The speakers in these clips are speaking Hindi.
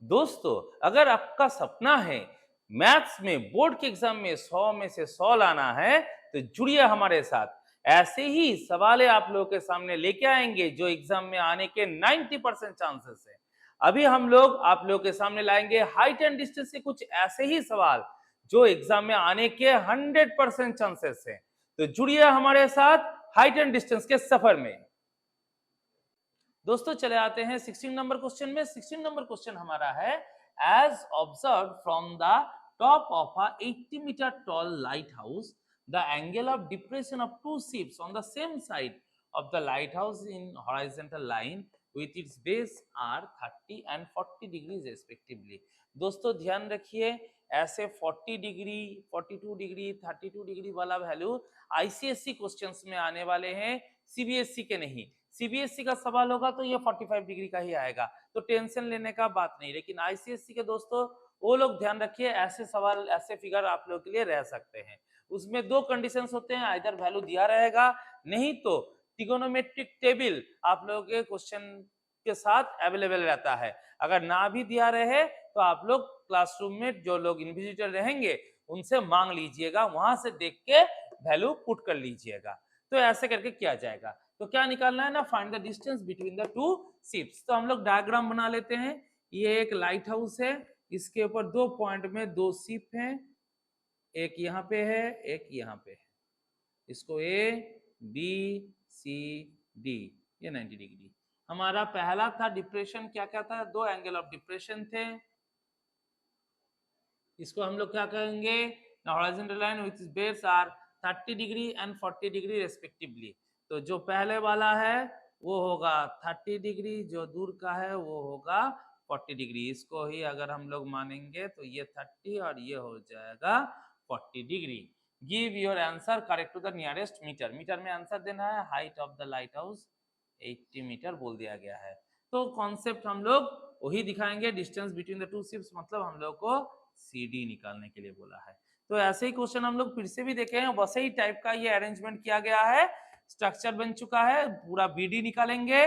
दोस्तों, अगर आपका सपना है मैथ्स में बोर्ड के एग्जाम में 100 में से 100 लाना है तो जुड़िए हमारे साथ। ऐसे ही सवाल आप लोगों के सामने लेके आएंगे जो एग्जाम में आने के 90% चांसेस है। अभी हम लोग आप लोगों के सामने लाएंगे हाइट एंड डिस्टेंस के कुछ ऐसे ही सवाल जो एग्जाम में आने के 100% चांसेस है। तो जुड़िए हमारे साथ हाइट एंड डिस्टेंस के सफर में। दोस्तों चले आते हैं 16 नंबर क्वेश्चन में। 16 नंबर क्वेश्चन हमारा है, as observe from the top of a 80 metre tall light house the angle of depression of two ships on the same side of the light house in horizontal line with its base are 30 and 40 degrees respectively। दोस्तों ध्यान रखिए, ऐसे 40 डिग्री 42 डिग्री 32 डिग्री वाला वैल्यू आईसीएससी क्वेश्चंस में आने वाले हैं, सीबीएसई के नहीं। सीबीएसई का सवाल होगा तो ये 45 डिग्री का ही आएगा, तो टेंशन लेने का बात नहीं। लेकिन आईसीएसई के दोस्तों वो लोग ध्यान रखिए, ऐसे सवाल ऐसे फिगर आप लोग के लिए रह सकते हैं। उसमें दो कंडीशंस होते हैं, इधर वैल्यू दिया रहेगा, नहीं तो ट्रिगोनोमेट्रिक टेबल आप लोगों के क्वेश्चन के साथ अवेलेबल रहता है। अगर ना भी दिया रहे तो आप लोग क्लासरूम में जो लोग इन्विजिलेटर रहेंगे उनसे मांग लीजिएगा, वहां से देख के वैल्यू पुट कर लीजिएगा। तो ऐसे करके किया जाएगा। तो क्या निकालना है ना, find the distance between the two ships. तो हम लोग डायग्राम बना लेते हैं। ये एक लाइट हाउस है, इसके ऊपर दो पॉइंट में दो शिप हैं, एक यहाँ पे है एक यहाँ पे है। इसको ए बी सी डी, ये 90 डिग्री। हमारा पहला था डिप्रेशन, क्या क्या था, दो एंगल ऑफ डिप्रेशन थे। इसको हम लोग क्या कहेंगे, horizontal line which base are 30 degree and 40 degree respectively. तो जो पहले वाला है वो होगा 30 डिग्री, जो दूर का है वो होगा 40 डिग्री। इसको ही अगर हम लोग मानेंगे तो ये 30 और ये हो जाएगा 40 degree. Give your answer correct to the nearest metre. Metre में आंसर देना है, height of the light house 80 metre बोल दिया गया है। तो कॉन्सेप्ट हम लोग वही दिखाएंगे, distance between the two ships, मतलब हम लोग को सीडी निकालने के लिए बोला है। तो ऐसे ही क्वेश्चन हम लोग फिर से भी देखे हैं, वैसे ही टाइप का ये अरेंजमेंट किया गया है, स्ट्रक्चर बन चुका है। पूरा बीडी निकालेंगे,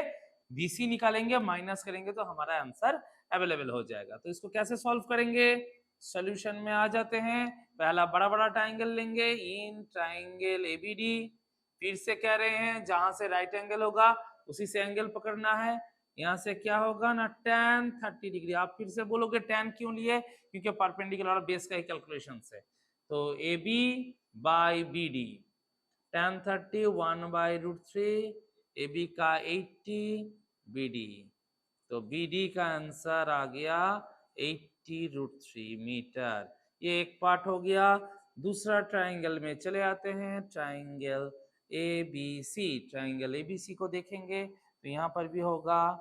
बीसी निकालेंगे, माइनस करेंगे तो हमारा आंसर अवेलेबल हो जाएगा। तो इसको कैसे सॉल्व करेंगे, सॉल्यूशन में आ जाते हैं। पहला बड़ा बड़ा ट्राइंगल लेंगे, इन ट्राइंगल एबीडी। फिर से कह रहे हैं जहां से राइट एंगल होगा उसी से एंगल पकड़ना है। यहाँ से क्या होगा ना, tan 30 डिग्री। आप फिर से बोलोगे tan क्यों लिए, क्योंकि परपेंडिकुलर और बेस का ही कैलकुलेशन है। तो A B by B D, tan 30 1/√3, A B का 80, बी डी। तो बी डी का आंसर आ गया 80√3 मीटर। ये एक पार्ट हो गया। दूसरा ट्राइंगल में चले आते हैं, triangle A B C. Triangle A B C को देखेंगे तो यहाँ पर भी होगा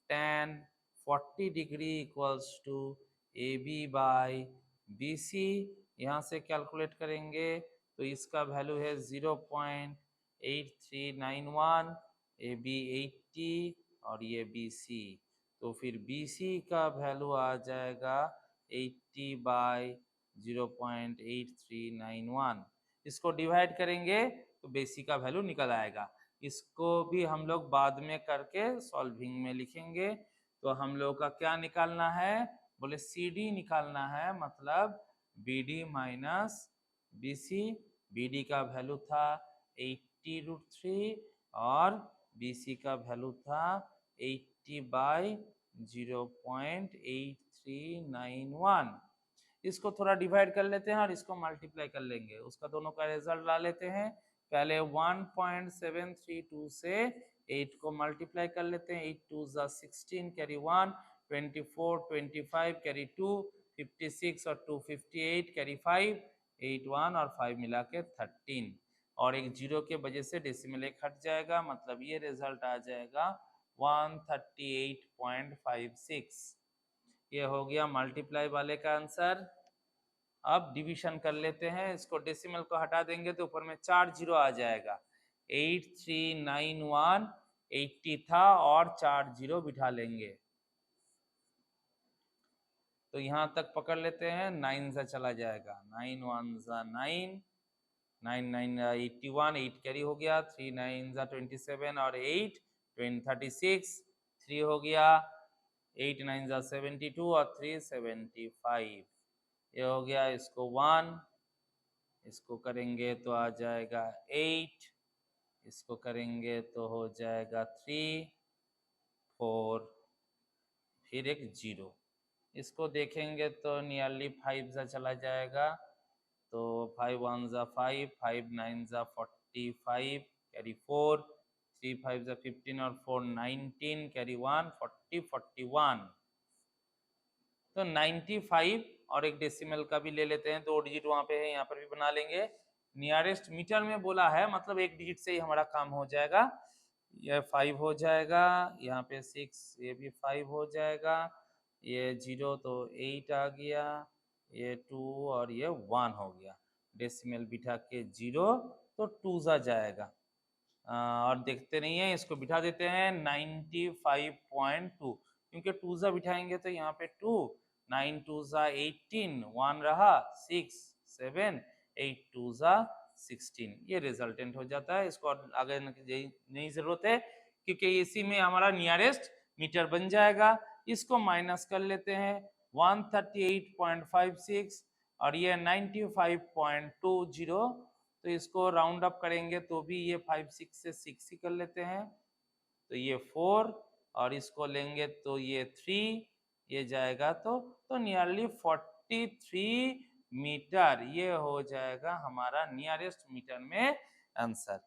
tan 40 degree equals to A B by B C. यहाँ से कैलकुलेट करेंगे तो इसका वैल्यू है 0.8391, ए बी 80 और ये बी सी। तो फिर बी सी का वैल्यू आ जाएगा 80 बाई 0.8391। इसको डिवाइड करेंगे तो बेसी का वैल्यू निकल आएगा। इसको भी हम लोग बाद में करके सॉल्विंग में लिखेंगे। तो हम लोग का क्या निकालना है, बोले सी डी निकालना है, मतलब B D minus B C. B D का वैल्यू था 80√3 और बी सी का वैल्यू था 80 बाई 0.8391। इसको थोड़ा डिवाइड कर लेते हैं और इसको मल्टीप्लाई कर लेंगे, उसका दोनों का रिजल्ट ला लेते हैं। पहले 1.732 से 8 को मल्टीप्लाई कर लेते हैं। 8 2 16 कैरी 1, 24 25 कैरी 2, 56 और 2 58 कैरी 5, 8 1 और 5 मिला के 13। और एक जीरो के वजह से डेसिमल एक हट जाएगा, मतलब ये रिजल्ट आ जाएगा 138.56। ये हो गया मल्टीप्लाई वाले का आंसर। अब डिवीजन कर लेते हैं, इसको डेसिमल को हटा देंगे तो ऊपर में 4 जीरो आ जाएगा। 8391 80 था और 4 जीरो बिठा लेंगे तो यहाँ तक पकड़ लेते हैं। 9 से चला जाएगा, 9 1 9, 9 9 81, 8 कैरी हो गया, 3 9 27 और 8 36, 3 हो गया 8 9 जा 72 और 3 75। ये हो गया, इसको 1, इसको करेंगे तो आ जाएगा 8, इसको करेंगे तो हो जाएगा 3 4, फिर एक 0। इसको देखेंगे तो नियरली 5 जा चला जाएगा, तो 5 1 जा 5, 5 9 जा 45, कैरी 4, 3 5 जा 15 और 4 19, कैरी 1 40 41। तो 95 और एक डेसिमल का भी ले लेते हैं, 2 डिजिट वहां पे है, यहाँ पर भी बना लेंगे। नियरेस्ट मीटर में बोला है, मतलब एक डिजिट से ही हमारा काम हो जाएगा। ये 5 हो जाएगा, यहाँ पे 6, ये भी 5 हो जाएगा, ये 0 तो 8 आ गया, ये 2 और ये 1 हो गया। डेसिमल बिठा के 0 तो 2 जा जाएगा, और देखते नहीं है, इसको बिठा देते हैं 95.2, क्योंकि 2 जा बिठाएंगे तो यहाँ पे 2, 9 2 जा 18, 1 रहा 6 7, 8 2 जा 16। ये रिजल्टेंट हो जाता है, इसको आगे नहीं जरूरत है, क्योंकि इसी में हमारा नियरेस्ट मीटर बन जाएगा। इसको माइनस कर लेते हैं, 138.56 और ये 95.20, तो इसको राउंड अप करेंगे तो भी ये 5 6 से 6 ही कर लेते हैं, तो ये 4 और इसको लेंगे तो ये 3, ये जाएगा तो नियरली 43 मीटर ये हो जाएगा हमारा नियरेस्ट मीटर में आंसर।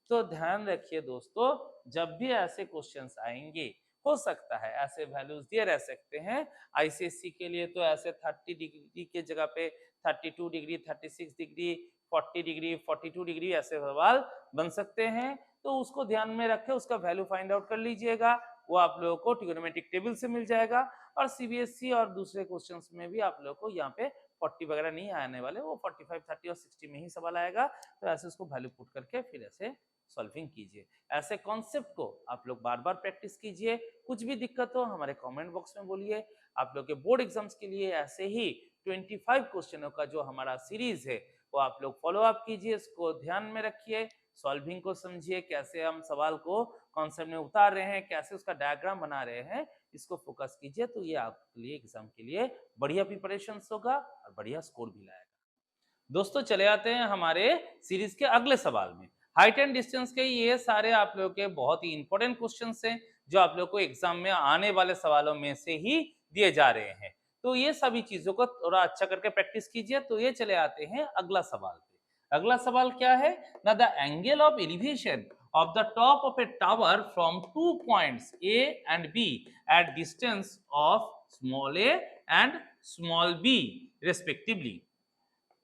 तो ध्यान रखिए दोस्तों, जब भी ऐसे क्वेश्चंस आएंगे, हो सकता है ऐसे वैल्यूज दिए रह सकते हैं। आईसीएससी के लिए तो ऐसे 30 डिग्री के जगह पे 32 डिग्री, 36 डिग्री, 40 डिग्री, 42 डिग्री ऐसे सवाल बन सकते हैं, तो उसको ध्यान में रखें, उसका वैल्यू फाइंड आउट कर लीजिएगा, वो आप लोगों को ट्रिग्नोमेट्रिक टेबल से मिल जाएगा। और सीबीएसई और दूसरे क्वेश्चंस में भी आप लोगों को यहाँ पे 40 वगैरह नहीं आने वाले, वो 45 30 और 60 में ही सवाल आएगा, तो ऐसे उसको वैल्यू पुट करके फिर ऐसे सॉल्विंग कीजिए। ऐसे कॉन्सेप्ट को आप लोग बार बार प्रैक्टिस कीजिए। कुछ भी दिक्कत हो हमारे कमेंट बॉक्स में बोलिए। आप लोग के बोर्ड एग्जाम्स के लिए ऐसे ही 25 क्वेश्चनों का जो हमारा सीरीज है वो आप लोग फॉलो अप कीजिए, इसको ध्यान में रखिए, सॉल्विंग को समझिए, कैसे हम सवाल को कॉन्सेप्ट में उतार रहे हैं, कैसे उसका डायग्राम बना रहे हैं, इसको फोकस कीजिए, तो ये आपके लिए एग्जाम के लिए बढ़िया प्रिपरेशन होगा और बढ़िया स्कोर भी लाएगा। दोस्तों चले आते हैं हमारे सीरीज के अगले सवाल में। हाइट एंड डिस्टेंस के ये सारे आप लोगों के बहुत ही इंपॉर्टेंट क्वेश्चंस हैं, जो आप लोग को एग्जाम में आने वाले सवालों में से ही दिए जा रहे हैं, तो ये सभी चीजों को थोड़ा अच्छा करके प्रैक्टिस कीजिए। तो ये चले आते हैं अगला सवाल पे। अगला सवाल क्या है ना, the angle of elevation of the top of a tower from 2 points A and B at distance of small a and small b respectively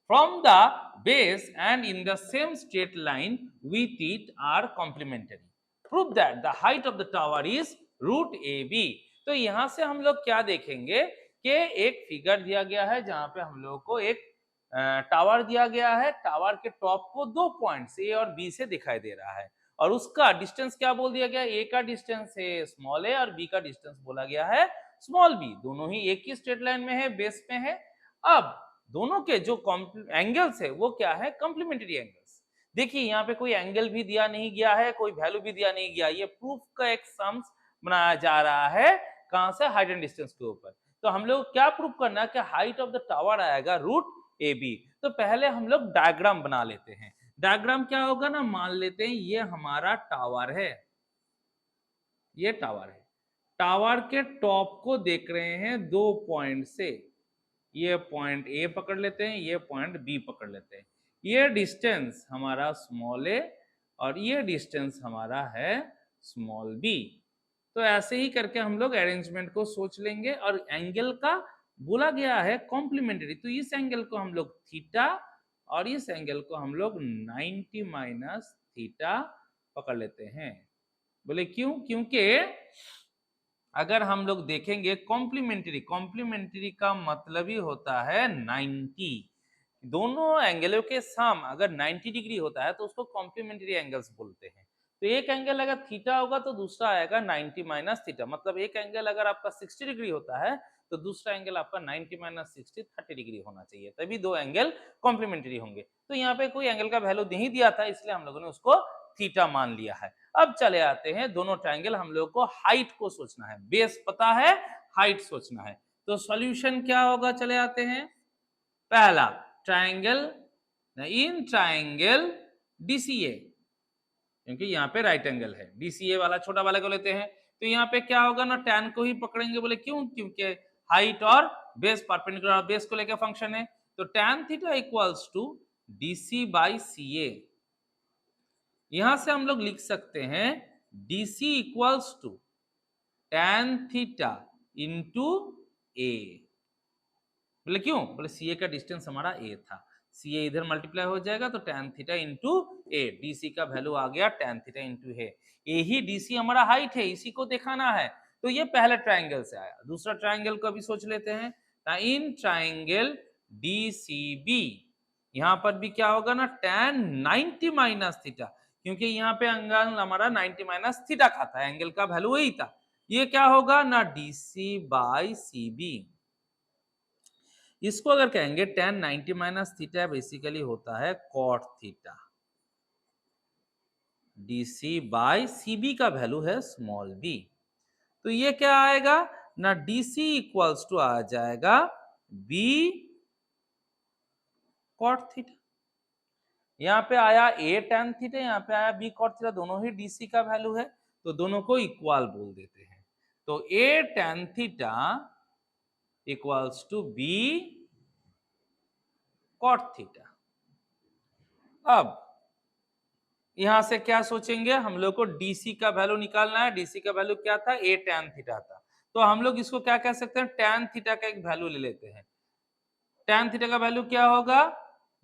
from the base and in the same straight line with it are complementary. Prove that the height of the tower is root AB. तो यहाँ से हम लोग क्या देखेंगे कि एक फिगर दिया गया है जहाँ पे हम लोग को एक टावर दिया गया है, टावर के टॉप को 2 पॉइंट्स ए और बी से दिखाई दे रहा है, और उसका डिस्टेंस क्या बोल दिया गया, ए का डिस्टेंस है स्मॉल ए और बी का डिस्टेंस बोला गया है स्मॉल बी। दोनों ही एक ही स्ट्रेट लाइन में है, बेस में है। अब दोनों के जो एंगल्स है वो क्या है, कॉम्प्लीमेंट्री एंगल्स। देखिए यहाँ पे कोई एंगल भी दिया नहीं गया है, कोई वैल्यू भी दिया नहीं गया, ये प्रूफ का एक सम्स बनाया जा रहा है, कहां से, हाइट एंड डिस्टेंस के ऊपर। तो हम लोग क्या प्रूफ करना है कि हाइट ऑफ द टावर आएगा रूट ए बी। तो पहले हम लोग डायग्राम बना लेते हैं। डायग्राम क्या होगा ना, मान लेते हैं ये हमारा टावर है, ये टावर है, टावर के टॉप को देख रहे हैं 2 पॉइंट से, ये पॉइंट ए पकड़ लेते हैं, ये पॉइंट बी पकड़ लेते हैं, ये डिस्टेंस हमारा स्मॉल ए और ये डिस्टेंस हमारा है स्मॉल बी। तो ऐसे ही करके हम लोग अरेंजमेंट को सोच लेंगे, और एंगल का बोला गया है कॉम्प्लीमेंट्री, तो इस एंगल को हम लोग थीटा और इस एंगल को हम लोग 90 माइनस थीटा पकड़ लेते हैं। बोले क्यों, क्योंकि अगर हम लोग देखेंगे कॉम्प्लीमेंट्री, कॉम्प्लीमेंट्री का मतलब ही होता है 90, दोनों एंगलों के सम अगर 90 डिग्री होता है तो उसको कॉम्प्लीमेंट्री एंगल्स बोलते हैं। तो एक एंगल अगर थीटा होगा तो दूसरा आएगा 90 माइनस थीटा, मतलब एक एंगल अगर आपका 60 डिग्री होता है तो दूसरा एंगल आपका 90 माइनस 60 30 डिग्री होना चाहिए, तभी दो एंगल कॉम्प्लीमेंट्री होंगे। तो यहाँ पे कोई एंगल का वैल्यू नहीं दिया था, इसलिए हम लोगों ने उसको थीटा मान लिया है। अब चले आते हैं दोनों ट्रायंगल, हम लोग को हाइट को सोचना है, बेस पता है, हाइट सोचना है। तो सॉल्यूशन क्या होगा, चले आते हैं। पहला ट्राइंगल, इन ट्राइंगल डीसीए, क्योंकि यहाँ पे राइट एंगल है, डीसीए वाला छोटा वाले को लेते हैं। तो यहाँ पे क्या होगा ना, tan को ही पकड़ेंगे। बोले क्यों? क्योंकि हाइट और बेस परपेंडिकुलर, बेस को लेकर फंक्शन है। तो tan theta equals to DC by C A. यहां से हम लोग लिख सकते हैं DC equals to tan theta into A. बोले क्यों? बोले सी ए का डिस्टेंस हमारा ए था, सी ए इधर मल्टीप्लाई हो जाएगा तो tan थीटा इंटू ए, डीसी का वैल्यू आ गया tan थीटा इंटू ए। ए ही डीसी हमारा हाइट है, इसी को दिखाना है। तो ये पहले ट्राइंगल से आया। दूसरा ट्राइंगल को अभी सोच लेते हैं। इन ट्राइंगल डीसीबी, यहाँ पर भी क्या होगा ना, tan 90 माइनस थीटा, क्योंकि यहाँ पे एंगल हमारा 90 माइनस थीटा का था, एंगल का वैल्यू वही था। ये क्या होगा ना, डीसी बाई सी बी। इसको अगर कहेंगे tan 90 माइनस थीटा बेसिकली होता है cot theta. DC by CB का वैल्यू है स्मॉल बी। तो ये क्या आएगा ना, डीसी इक्वल्स टू आ जाएगा बी cot थीटा। यहाँ पे आया a tan थीटा, यहाँ पे आया b cot थीटा, दोनों ही डीसी का वैल्यू है, तो दोनों को इक्वल बोल देते हैं। तो a tan theta equals to b cot theta. अब यहां से क्या सोचेंगे, हम लोग को डीसी का वैल्यू निकालना है। डीसी का वैल्यू क्या था, a tan थीटा था। तो हम लोग इसको क्या कह सकते हैं, tan थीटा का एक वैल्यू ले लेते हैं। tan थीटा का वैल्यू क्या होगा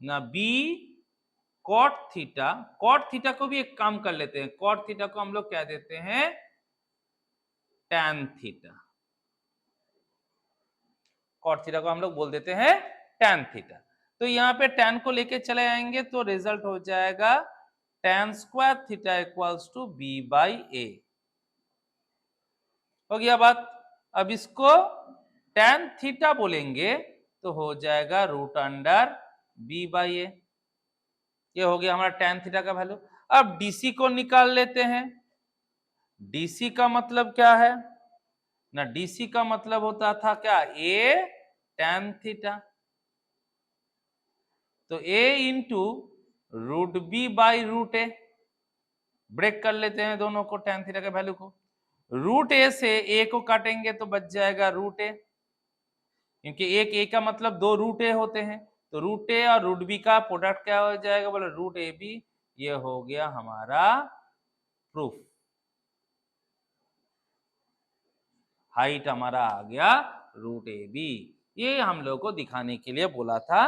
ना, b cot theta. cot theta को भी एक काम कर लेते हैं, cot थीटा को हम लोग कह देते हैं tan थीटा। cot थीटा को हम लोग बोल देते हैं tan थीटा। तो यहाँ पे tan को लेके चले आएंगे तो रिजल्ट हो जाएगा tan square theta equals to b by A. हो गया बात। अब इसको tan थीटा बोलेंगे तो हो जाएगा रूट अंडर b बाई ए। ये हो गया हमारा tan थीटा का वैल्यू। अब डीसी को निकाल लेते हैं। डीसी का मतलब क्या है ना, डीसी का मतलब होता था क्या, a tan थीटा। तो a into root B by root A. Break कर लेते हैं दोनों को, tan थीटा के वैल्यू को। रूट ए से a को काटेंगे तो बच जाएगा रूट ए, क्योंकि एक a का मतलब दो रूट ए होते हैं। तो रूट ए और रूट बी का प्रोडक्ट क्या हो जाएगा, बोले रूट ए बी। ये हो गया हमारा प्रूफ। हाइट हमारा आ गया रूट ए बी। ये हम लोग को दिखाने के लिए बोला था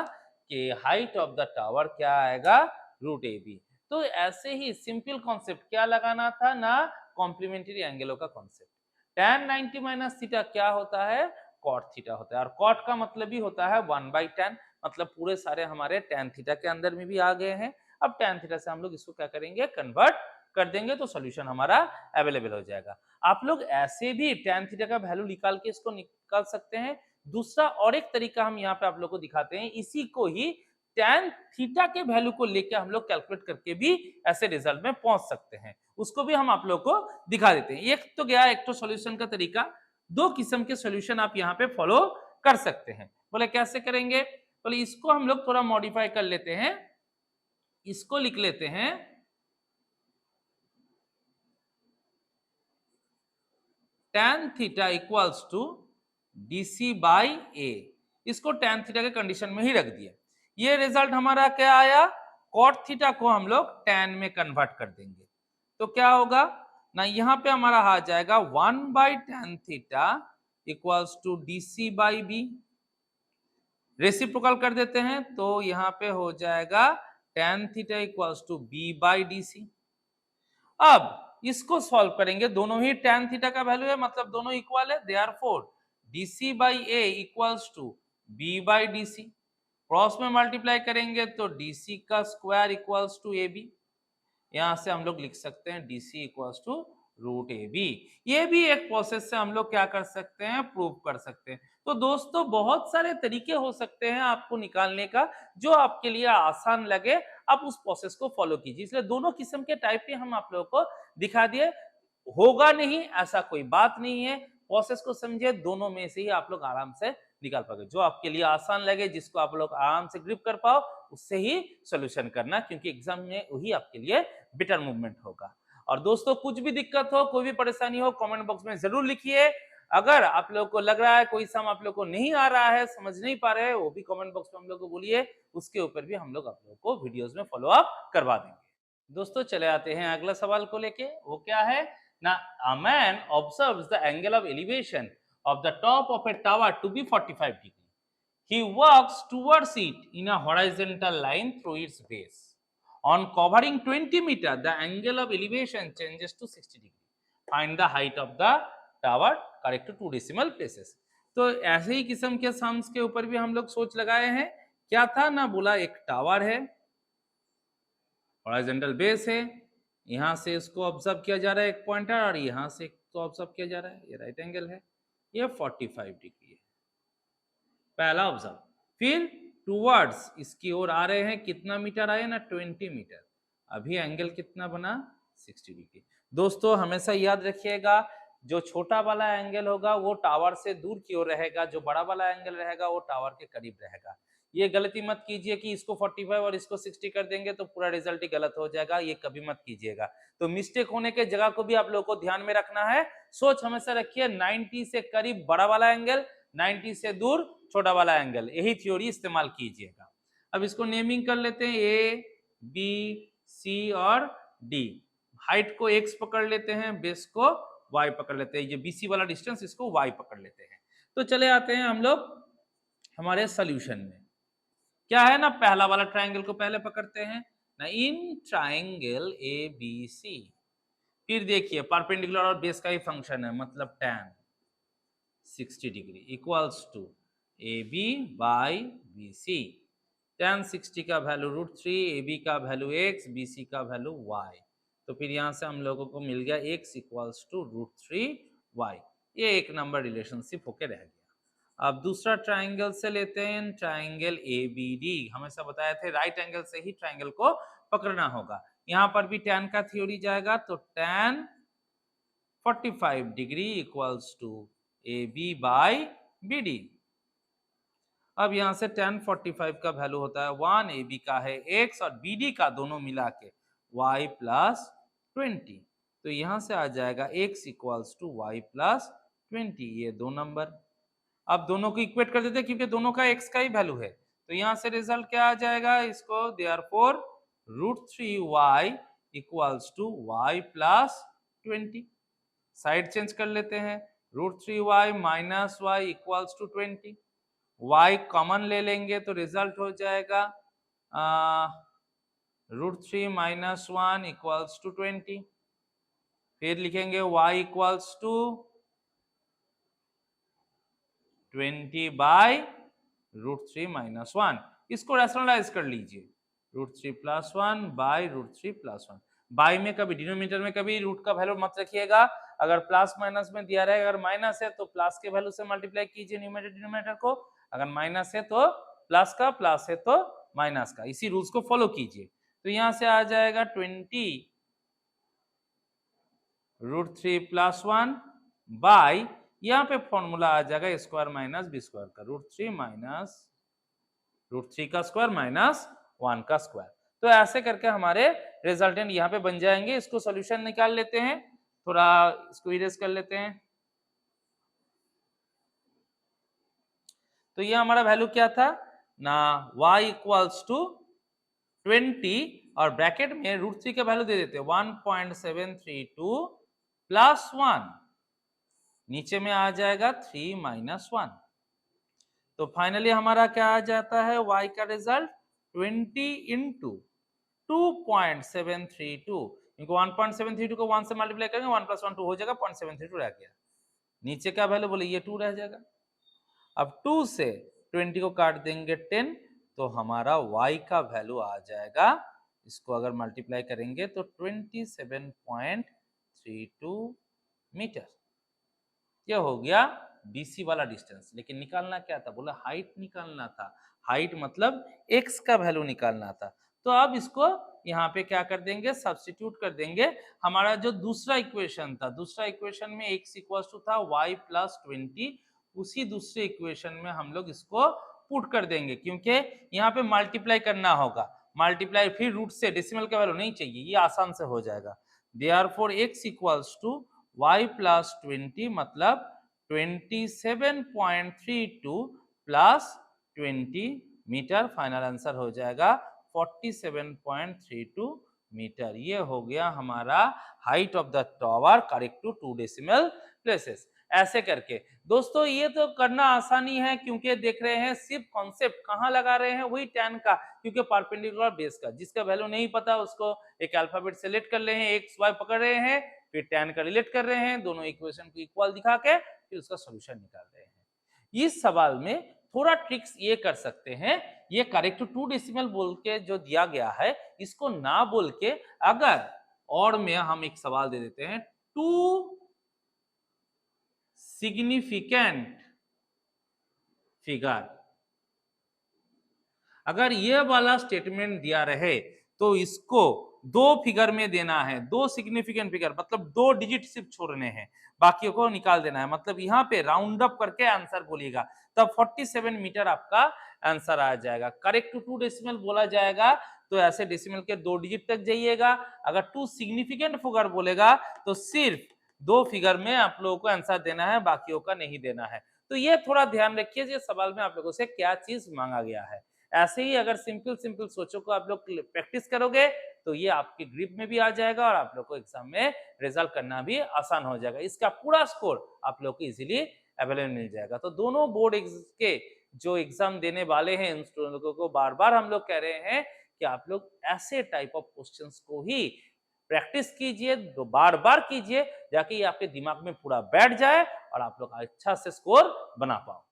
कि हाइट ऑफ द टावर क्या आएगा, रूट ए बी। तो ऐसे ही सिंपल कॉन्सेप्ट क्या लगाना था ना, कॉम्प्लीमेंट्री एंगलों का कॉन्सेप्ट। tan 90 माइनस थीटा क्या होता है, cot थीटा होता है। और cot का मतलब भी होता है 1/tan, मतलब पूरे सारे हमारे tan थीटा के अंदर में भी आ गए हैं। अब tan थीटा से हम लोग इसको क्या करेंगे, कन्वर्ट कर देंगे तो सॉल्यूशन हमारा अवेलेबल हो जाएगा। आप लोग ऐसे भी tan थीटा का वैल्यू निकाल के इसको निकाल सकते हैं। दूसरा और एक तरीका हम यहाँ पे आप लोग को दिखाते हैं, इसी को ही tan थीटा के वैल्यू को लेकर हम लोग कैलकुलेट करके भी ऐसे रिजल्ट में पहुंच सकते हैं। उसको भी हम आप लोग को दिखा देते हैं। एक तो गया एक तो सॉल्यूशन का तरीका, दो किस्म के सॉल्यूशन आप यहाँ पे फॉलो कर सकते हैं। बोले कैसे करेंगे, बोले इसको हम लोग थोड़ा मॉडिफाई कर लेते हैं। इसको लिख लेते हैं tan theta equals to DC by A. इसको tan थीटा के कंडीशन में ही रख दिया। ये रिजल्ट हमारा क्या आया, cot थीटा को हम लोग tan में कन्वर्ट कर देंगे तो क्या होगा ना, यहाँ पे हमारा आ जाएगा 1/tan theta equals to DC by B. Reciprocal कर देते हैं तो यहाँ पे हो जाएगा tan theta equals to B by D C. अब इसको सॉल्व करेंगे, दोनों ही tan थीटा का वैल्यू है, मतलब दोनों इक्वल है, therefore DC by A equals to B by D C. Cross में मल्टीप्लाई करेंगे तो डीसी का square equals to A B. यहां से हम लोग लिख सकते हैं DC equals to root A B. ये भी एक प्रोसेस से हम लोग क्या कर सकते हैं, प्रूव कर सकते हैं। तो दोस्तों बहुत सारे तरीके हो सकते हैं आपको निकालने का, जो आपके लिए आसान लगे आप उस प्रोसेस को फॉलो कीजिए। इसलिए दोनों किस्म के टाइप के हम आप लोगों को दिखा दिए। होगा नहीं ऐसा कोई बात नहीं है, प्रोसेस को समझिए, दोनों में से ही आप लोग आराम से निकाल पाओगे। जो आपके लिए आसान लगे, जिसको आप लोग आराम से ग्रिप कर पाओ, उससे ही सॉल्यूशन करना, क्योंकि एग्जाम में वही आपके लिए बेटर मूवमेंट होगा। और दोस्तों कुछ भी दिक्कत हो, कोई भी परेशानी हो, कमेंट बॉक्स में जरूर लिखिए। अगर आप लोगों को लग रहा है कोई सम आप लोग को नहीं आ रहा है, समझ नहीं पा रहे हैं, वो भी कमेंट बॉक्स में हम लोग को बोलिए, उसके ऊपर भी हम लोग आप लोगों को वीडियोस में फॉलो अप करवा देंगे। दोस्तों चले आते हैं अगला सवाल को लेके। वो क्या है ना, a man observes the angle of elevation of the top of a tower to be 45 degree. He walks towards it in a horizontal line through its base. On covering 20 meter, the angle of elevation changes to 60 degree. Find the height of the tower, correct to 2 decimal places. तो ऐसे ही किस्म के सम्स के ऊपर भी हम लोग सोच लगाए हैं। क्या था ना, बोला एक टावर है, हॉरिजॉन्टल बेस है, यहाँ से इसको ऑब्जर्व किया जा रहा है एक पॉइंटर, और यहाँ से इसको ऑब्जर्व किया जा रहा है, ये राइट एंगल है, ये 45 डिग्री है, पहला ऑब्जर्व। फिर टूवर्ड्स इसकी ओर आ रहे हैं, कितना मीटर आए ना, 20 मीटर। अभी एंगल कितना बना, 60 डिग्री। दोस्तों हमेशा याद रखिएगा, जो छोटा वाला एंगल होगा वो टावर से दूर की ओर रहेगा, जो बड़ा वाला एंगल रहेगा वो टावर के करीब रहेगा। ये गलती मत कीजिए कि इसको 45 और इसको 60 कर देंगे तो पूरा रिजल्ट ही गलत हो जाएगा, ये कभी मत कीजिएगा। तो मिस्टेक होने के जगह को भी आप लोगों को ध्यान में रखना है। सोच हमेशा रखिए 90 से करीब बड़ा वाला एंगल, 90 से दूर छोटा वाला एंगल, यही थ्योरी इस्तेमाल कीजिएगा। अब इसको नेमिंग कर लेते हैं, ए बी सी और डी। हाइट को x पकड़ लेते हैं, बेस को y पकड़ लेते हैं, ये बीसी वाला डिस्टेंस इसको y पकड़ लेते हैं। तो चले आते हैं हम लोग हमारे सॉल्यूशन में। क्या है ना, पहला वाला ट्रायंगल को पहले पकड़ते हैं ना, इन ट्रायंगल ए बी सी। फिर देखिए परपेंडिकुलर और बेस का ही फंक्शन है, मतलब tan 60 degree equals to A B by B C. tan 60 का वैल्यू √3, ए बी का वैल्यू x, बी सी का वैल्यू y। तो फिर यहाँ से हम लोगों को मिल गया x इक्वल्स टू √3y। ये एक नंबर रिलेशनशिप होके रह गया। अब दूसरा ट्राइंगल से लेते हैं, ट्राइंगल ए बी डी। हमेशा बताए थे राइट एंगल से ही ट्राइंगल को पकड़ना होगा। यहाँ पर भी tan का थ्योरी जाएगा, तो tan 45 degree equals to A B by B D. अब यहाँ से tan 45 का वैल्यू होता है 1, ए बी का है x और बी डी का दोनों मिला के y प्लस 20। तो यहाँ से आ जाएगा x equals to Y plus 20, ये 2 नंबर। अब दोनों को इक्वेट कर देते हैं क्योंकि दोनों का x का ही वैल्यू है। तो यहाँ से रिजल्ट क्या आ जाएगा, इसको therefore √3y equals to y plus 20। Side change कर लेते हैं, √3y minus y equals to 20। y common ले लेंगे तो रिजल्ट हो जाएगा √3 माइनस 1 इक्वल्स टू 20। फिर लिखेंगे y equals to 20 by √3 minus 1। इसको रैशनलाइज कर लीजिए, √3 प्लस 1 बाई √3 प्लस 1। बाई में कभी डिनोमिनेटर में कभी रूट का वैल्यू मत रखिएगा। अगर प्लस माइनस में दिया रहेगा, अगर माइनस है तो प्लस के वैल्यू से मल्टीप्लाई कीजिए न्यूमरेटर डिनोमिनेटर को, अगर माइनस है तो प्लस का, प्लस है तो माइनस का, इसी रूल्स को फॉलो कीजिए। तो यहाँ से आ जाएगा 20 √3 प्लस 1 बाई, यहाँ पे फॉर्मूला आ जाएगा स्क्वायर माइनस बी स्क्वायर का, √3 माइनस √3 का स्क्वायर माइनस 1 का स्क्वायर। तो ऐसे करके हमारे रिजल्टेंट यहाँ पे बन जाएंगे। इसको सॉल्यूशन निकाल लेते हैं, थोड़ा इसको इरेज कर लेते हैं। तो ये हमारा वैल्यू क्या था ना, y इक्वल्स टू 20 और ब्रैकेट में √3 का वैल्यू दे देते हैं 1.732 प्लस 1, नीचे में आ जाएगा 3 माइनस 1। तो फाइनली हमारा क्या आ जाता है, y का रिजल्ट 20 इंटू 2.732, इनको 1.732 को 1 से मल्टीप्लाई करेंगे, 1 प्लस 1 2 हो जाएगा, 0.732 रह गया। नीचे का वैल्यू बोले ये 2 रह जाएगा। अब 2 से 20 को काट देंगे 10, तो हमारा y का वैल्यू आ जाएगा, इसको अगर मल्टीप्लाई करेंगे तो 27.32 मीटर। ये हो गया BC वाला डिस्टेंस। लेकिन निकालना क्या था, बोला हाइट निकालना था। हाइट मतलब x का वैल्यू निकालना था। तो अब इसको यहाँ पे क्या कर देंगे, सब्स्टिट्यूट कर देंगे। हमारा जो दूसरा इक्वेशन था, दूसरा इक्वेशन में x इक्वल टू था y प्लस 20, उसी दूसरे इक्वेशन में हम लोग इसको पुट कर देंगे, क्योंकि यहाँ पे मल्टीप्लाई करना होगा। मल्टीप्लाई फिर रूट से, डेसिमल का वैल्यू नहीं चाहिए, ये आसान से हो जाएगा। Therefore x equals to y plus 20 मतलब 27.32 प्लस 20 मीटर। फाइनल आंसर हो जाएगा 47.32 मीटर। ये हो गया हमारा height of the tower correct to 2 decimal places. ऐसे करके दोस्तों ये तो करना आसानी है, क्योंकि देख रहे हैं सिर्फ कॉन्सेप्ट कहाँ लगा रहे हैं, वही tan का, क्योंकि परपेंडिकुलर बेस का। जिसका वैल्यू नहीं पता उसको एक अल्फाबेट सेलेक्ट कर ले हैं, एक्स वाई पकड़ रहे हैं, फिर tan का रिलेट कर रहे हैं, दोनों इक्वेशन को इक्वल दिखा के फिर उसका सोल्यूशन निकाल रहे हैं। इस सवाल में थोड़ा ट्रिक्स ये कर सकते हैं, ये करेक्ट 2 डेसिमल बोल के जो दिया गया है, इसको ना बोल के अगर और में हम एक सवाल दे देते हैं, 2 सिग्निफिकेंट फिगर। अगर ये वाला स्टेटमेंट दिया रहे तो इसको 2 फिगर में देना है, 2 सिग्निफिकेंट फिगर मतलब 2 डिजिट सिर्फ छोड़ने हैं, बाकियों को निकाल देना है। मतलब यहाँ पे राउंड अप करके आंसर बोलिएगा, तब 47 मीटर आपका आंसर आ जाएगा। करेक्ट 2 डेसिमल बोला जाएगा तो ऐसे डेसिमल के 2 डिजिट तक जाइएगा। अगर 2 सिग्निफिकेंट फिगर बोलेगा तो सिर्फ 2 फिगर में आप लोगों को आंसर देना है, बाकियों का नहीं देना है। तो ये थोड़ा ध्यान रखिए, ये सवाल में आप लोगों से क्या चीज मांगा गया है। ऐसे ही अगर सिंपल सोचो को आप लोग प्रैक्टिस करोगे तो ये आपके ग्रिप में भी आ जाएगा और आप लोग को एग्जाम में रिजल्ट करना भी आसान हो जाएगा। इसका पूरा स्कोर आप लोग को इजीली अवेलेबल मिल जाएगा। तो दोनों बोर्ड के जो एग्जाम देने वाले हैं उन लोगों को बार बार हम लोग कह रहे हैं कि आप लोग ऐसे टाइप ऑफ क्वेश्चंस को ही प्रैक्टिस कीजिए, बार बार कीजिए, जाके ये आपके दिमाग में पूरा बैठ जाए और आप लोग अच्छा से स्कोर बना पाओ।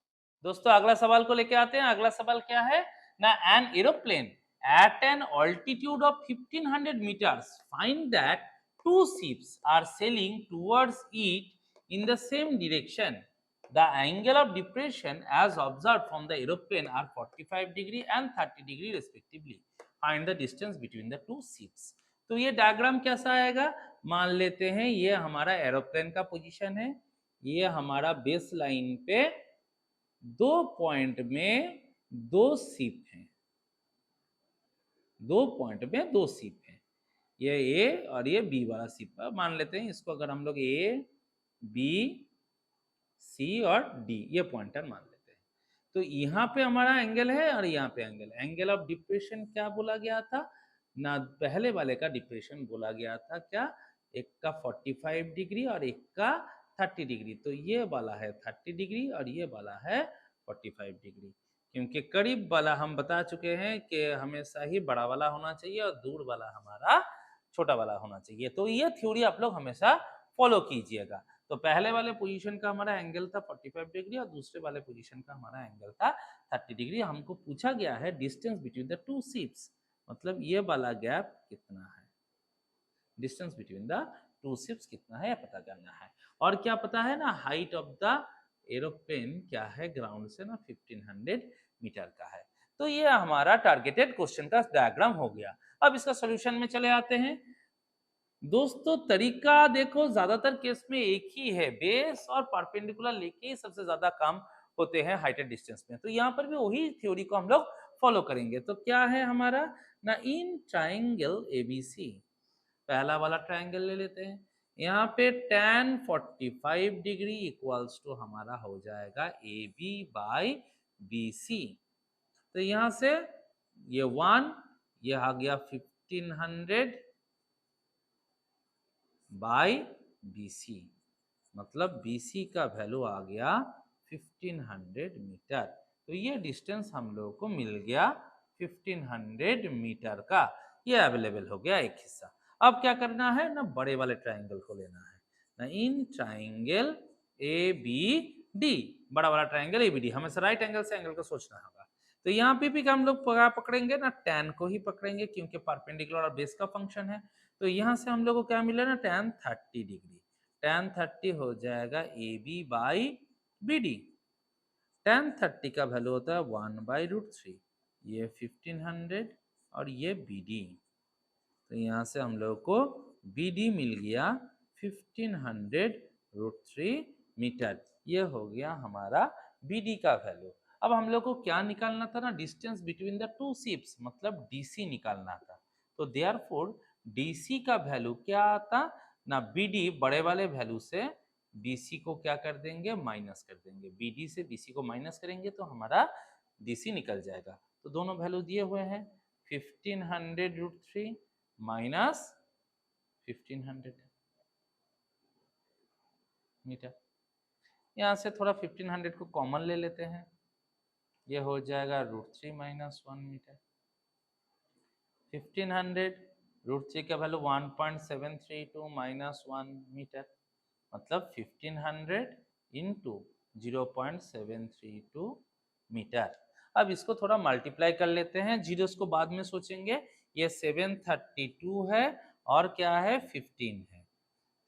दोस्तों अगला सवाल को लेके आते हैं। अगला सवाल क्या है ना, an aeroplane at an altitude of 1500 meters find that 2 ships are sailing towards it in the same direction. The angle of depression as observed from the aeroplane are 45 degree and 30 degree respectively. Find the distance between the 2 ships. तो ये डायग्राम कैसा आएगा, मान लेते हैं ये हमारा एरोप्लेन का पोजीशन है, ये हमारा बेस लाइन पे 2 पॉइंट में 2 शिप हैं, 2 पॉइंट में 2 शिप हैं, ये ए और ये बी वाला शिप है। मान लेते हैं इसको, अगर हम लोग ए बी सी और डी ये पॉइंटर मान लेते हैं, तो यहाँ पे हमारा एंगल है और यहाँ पे एंगल ऑफ डिप्रेशन क्या बोला गया था ना, पहले वाले का डिप्रेशन बोला गया था क्या, एक का 45 डिग्री और एक का 30 डिग्री। तो ये वाला है 30 डिग्री और ये वाला है 45 डिग्री, क्योंकि करीब वाला हम बता चुके हैं कि हमेशा ही बड़ा वाला होना चाहिए और दूर वाला हमारा छोटा वाला होना चाहिए। तो ये थ्योरी आप लोग हमेशा फॉलो कीजिएगा। तो पहले वाले पोजीशन का हमारा एंगल था 45 डिग्री और दूसरे वाले पोजीशन का हमारा एंगल था 30 डिग्री। हमको पूछा गया है डिस्टेंस बिटवीन द 2 शिप्स, मतलब ये वाला गैप कितना है, डिस्टेंस बिटवीन द 2 शिप्स कितना है पता करना है। और क्या पता है ना, हाइट ऑफ द एरोप्लेन क्या है ग्राउंड से ना 1500 मीटर का है। तो ये हमारा टारगेटेड क्वेश्चन का डायग्राम हो गया। अब इसका सॉल्यूशन में चले आते हैं। दोस्तों तरीका देखो ज्यादातर केस में एक ही है, बेस और परपेंडिकुलर लेके ही सबसे ज्यादा काम होते हैं हाइट एंड डिस्टेंस में। तो यहाँ पर भी वही थ्योरी को हम लोग फॉलो करेंगे। तो क्या है हमारा ना, इन ट्राइंगल एबीसी, पहला वाला ट्राइंगल ले लेते हैं। यहाँ पे tan 45 डिग्री इक्वल्स टू हमारा हो जाएगा A B by B C. तो यहाँ से ये 1, ये आ गया 1500 बाई BC, मतलब BC का वैल्यू आ गया 1500 मीटर। तो ये डिस्टेंस हम लोगों को मिल गया 1500 मीटर का, ये अवेलेबल हो गया एक हिस्सा। अब क्या करना है ना, बड़े वाले ट्राइंगल को लेना है ना, in triangle A B D, बड़ा वाला ट्राइंगल ए बी डी, हमेशा राइट एंगल से एंगल को सोचना होगा। तो यहाँ पे भी हम लोग पकड़ेंगे ना, tan को ही पकड़ेंगे क्योंकि परपेंडिकुलर और बेस का फंक्शन है। तो यहाँ से हम लोग को क्या मिला ना, tan 30 डिग्री, tan 30 हो जाएगा A B by B D. tan 30 का वैल्यू होता है 1/√3, ये 1500 और ये BD। तो यहाँ से हम लोग को BD मिल गया 1500√3 मीटर। ये हो गया हमारा BD का वैल्यू। अब हम लोग को क्या निकालना था ना, distance between the two ships, मतलब DC निकालना था। तो देयरफॉर DC का वैल्यू क्या आता ना, BD बड़े वाले वैल्यू से BC को क्या कर देंगे, माइनस कर देंगे। BD से BC को माइनस करेंगे तो हमारा DC निकल जाएगा। तो दोनों वैल्यू दिए हुए हैं, 1500√3 माइनस 1500 मीटर। यहाँ से थोड़ा 1500 को कॉमन ले लेते हैं, ये हो जाएगा √3 माइनस 1 मीटर। 1500 √3 का वैल्यू 1.732 माइनस 1 मीटर, मतलब 1500 इंटू 0.732 मीटर। अब इसको थोड़ा मल्टीप्लाई कर लेते हैं, जीरोस को बाद में सोचेंगे। ये 732 है और क्या है, 15 है।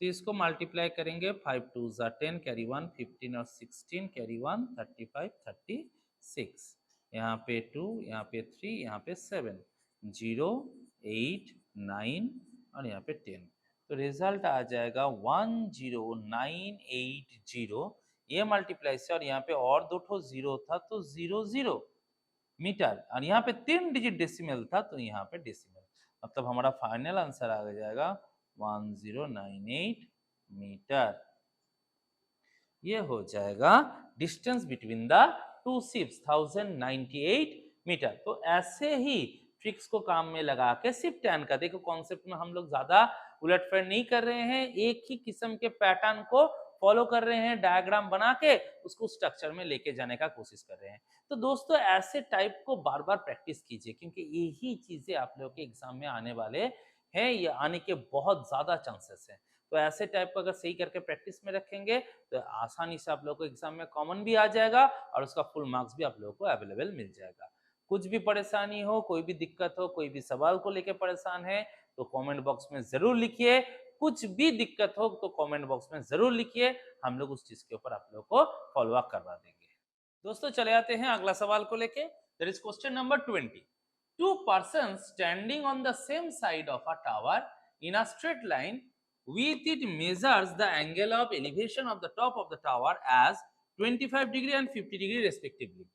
तो इसको मल्टीप्लाई करेंगे, 5 2 10 कैरी 1 15 और 16 कैरी 1 35 36। यहाँ पे 2, यहाँ पे 3, यहाँ पे 7, 0 8 9 और यहाँ पे 10। तो रिजल्ट आ जाएगा 10980। ये मल्टीप्लाई से, और यहाँ पे और दो ठो जीरो था तो 00 मीटर, और यहाँ पे 3 डिजिट डेसिमल था तो यहाँ पे डेसिमल, मतलब हमारा फाइनल आंसर आ जाएगा 1098 मीटर। ये हो जाएगा distance between the two ships 1098 metre. तो ऐसे ही ट्रिक्स को काम में लगा के शिफ्ट एंड का, देखो कॉन्सेप्ट में हम लोग ज्यादा उलटफेर नहीं कर रहे हैं, एक ही किस्म के पैटर्न को फॉलो कर रहे हैं, डायग्राम बना के उसको स्ट्रक्चर में लेके जाने का कोशिश कर रहे हैं। तो दोस्तों ऐसे टाइप को बार बार प्रैक्टिस कीजिए, क्योंकि यही चीजें आप लोगों के एग्जाम में आने वाले हैं, ये आने के बहुत ज्यादा चांसेस हैं। तो ऐसे टाइप को अगर सही करके प्रैक्टिस में रखेंगे तो आसानी से आप लोगों को एग्जाम में कॉमन भी आ जाएगा और उसका फुल मार्क्स भी आप लोगों को अवेलेबल मिल जाएगा। कुछ भी परेशानी हो, कोई भी दिक्कत हो, कोई भी सवाल को लेकर परेशान है तो कमेंट बॉक्स में जरूर लिखिए। कुछ भी दिक्कत हो तो कमेंट बॉक्स में जरूर लिखिए, हम लोग उस चीज के ऊपर आप लोगों को फॉलो अप करवा देंगे। दोस्तों चले आते हैं अगला सवाल को लेके। That is question number 20। Two persons standing on the same side of a tower in a straight line, with it measures the angle of elevation of the top of the tower as 25 degree and 50 degree respectively.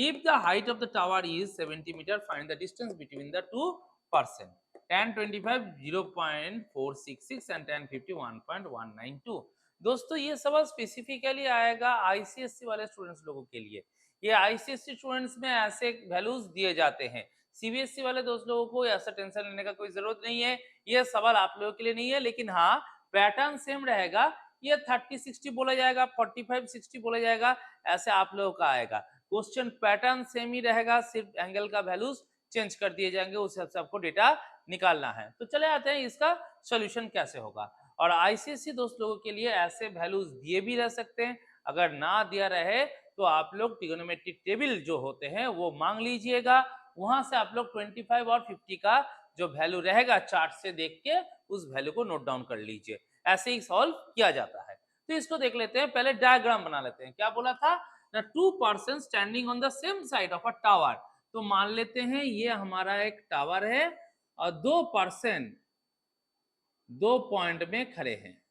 If the height of the tower is 70 meter, find the distance between the two person. tan 25 0.466 and tan 50 1.192। दोस्तों ये सवाल स्पेसिफिकली आएगा आईसीएससी वाले स्टूडेंट्स लोगों के लिए। ये आईसीएससी स्टूडेंट्स में ऐसे वैल्यूज दिए जाते हैं, सीबीएसई वाले दोस्त लोगों को ऐसा टेंशन लेने का कोई जरूरत नहीं है, ये सवाल आप लोगों के लिए नहीं है। लेकिन हाँ, पैटर्न सेम रहेगा, ये 30-60 बोला जाएगा, 45-60 बोला जाएगा, ऐसे आप लोगों का आएगा। क्वेश्चन पैटर्न सेम ही रहेगा, सिर्फ एंगल का वैल्यूज चेंज कर दिए जाएंगे, उस हिसाब से आपको डेटा निकालना है। तो चले आते हैं इसका सोल्यूशन कैसे होगा। और आईसीएससी दोस्त लोगों के लिए ऐसे वैल्यूज दिए भी रह सकते हैं, अगर ना दिया रहे तो आप लोग ट्रिगोनोमेट्रिक टेबल जो होते हैं वो मांग लीजिएगा, वहां से आप लोग 25 और 50 का जो वैल्यू रहेगा चार्ट से देख के उस वैल्यू को नोट डाउन कर लीजिए। ऐसे ही सॉल्व किया जाता है। तो इसको देख लेते हैं, पहले डायग्राम बना लेते हैं। क्या बोला था ना, two person standing on the same side of a tower. तो मान लेते हैं ये हमारा एक टावर है और दो पर्सन दो पॉइंट में खड़े हैं,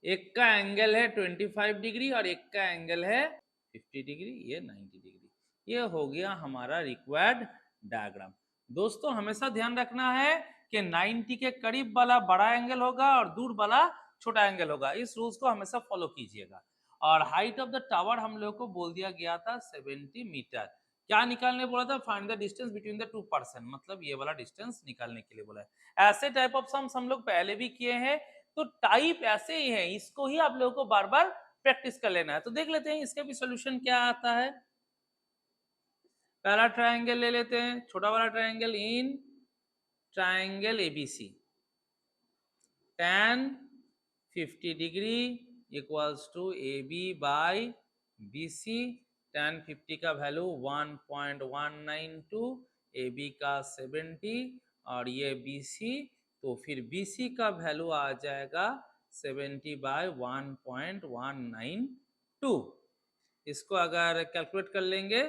एक का एंगल है 25 डिग्री और एक का एंगल है 50 डिग्री, ये 90 डिग्री। ये हो गया हमारा रिक्वायर्ड डायग्राम। दोस्तों हमेशा ध्यान रखना है कि 90 के करीब वाला बड़ा एंगल होगा और दूर वाला छोटा एंगल होगा, इस रूल्स को हमेशा फॉलो कीजिएगा। और हाइट ऑफ द टावर हम लोग को बोल दिया गया था 70 मीटर। क्या निकालने बोला था, find the distance between the to person, मतलब ये वाला डिस्टेंस निकालने के लिए बोला है। ऐसे टाइप ऑफ सम्स हम लोग पहले भी किए हैं, तो टाइप ऐसे ही है, इसको ही आप लोगों को बार बार प्रैक्टिस कर लेना है। तो देख लेते हैं इसका भी सोल्यूशन क्या आता है। पहला ट्रायंगल ले लेते हैं, छोटा वाला triangle in triangle ABC, tan 50 degree equals to AB by BC। tan 50 का वैल्यू 1.192, AB का 70 और ये BC, तो फिर BC का वैल्यू आ जाएगा 70 बाई 1.192। इसको अगर कैलकुलेट कर लेंगे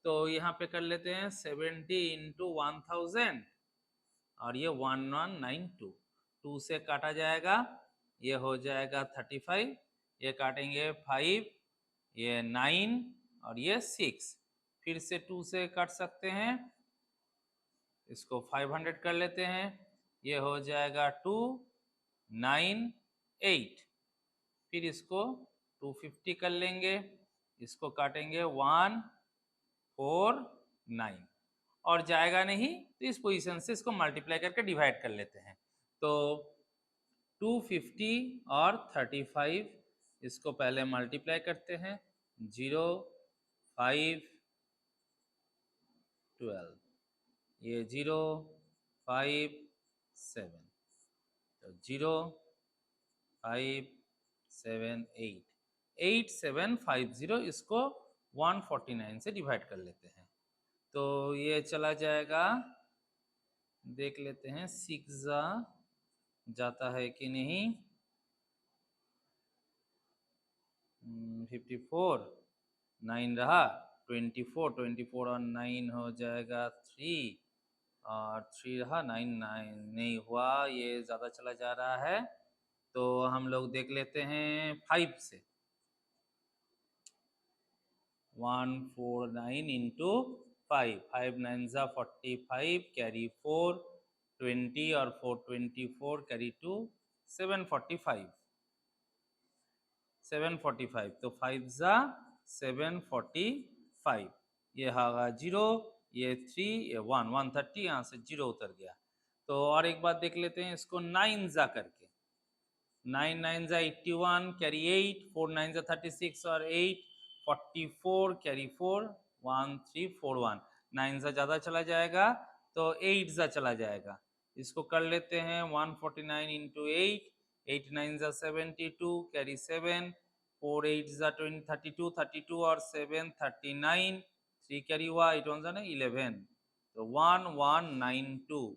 तो यहाँ पे कर लेते हैं 70 इंटू 1000 और ये 1192, 2 से काटा जाएगा, ये हो जाएगा 35, ये काटेंगे 5, ये 9 और ये 6, फिर से 2 से काट सकते हैं, इसको 500 कर लेते हैं, ये हो जाएगा 2 9 8, फिर इसको 250 कर लेंगे, इसको काटेंगे 1 4 9 और जाएगा नहीं तो इस पोजीशन से इसको मल्टीप्लाई करके डिवाइड कर लेते हैं। तो 250 और 35 इसको पहले मल्टीप्लाई करते हैं, 0 5 12, ये 0 5 7, तो 0 5 7 8, 8750, इसको 149 से डिवाइड कर लेते हैं, तो ये चला जाएगा, देख लेते हैं 6 जाता है कि नहीं, 54, 9 रहा, 24 और 9 हो जाएगा 3 और 3 रहा, 9 नहीं हुआ, ये ज़्यादा चला जा रहा है, तो हम लोग देख लेते हैं 5 से, 149 इंटू 5, 5 9 जा 45, कैरी 4, 20 और 4 24, कैरी 2, 745, 745, तो 5 जा 745, ये होगा 0, ये 3, ये 1, 130, यहाँ से 0 उतर गया। तो और एक बात देख लेते हैं इसको 9 जा करके, 9 9 जा 81, कैरी 8, 4 9 जा 36 और 8 44, कैरी 4, 1341, 9 जा ज़्यादा चला जाएगा तो 8 जा चला जाएगा, इसको कर लेते हैं 149 इंटू 8, 8 9 जा 72, कैरी 7, 4 8 जा 32, 32 और 7 39, 3 कैरी हुआ, 8 1 जा 11, तो 1192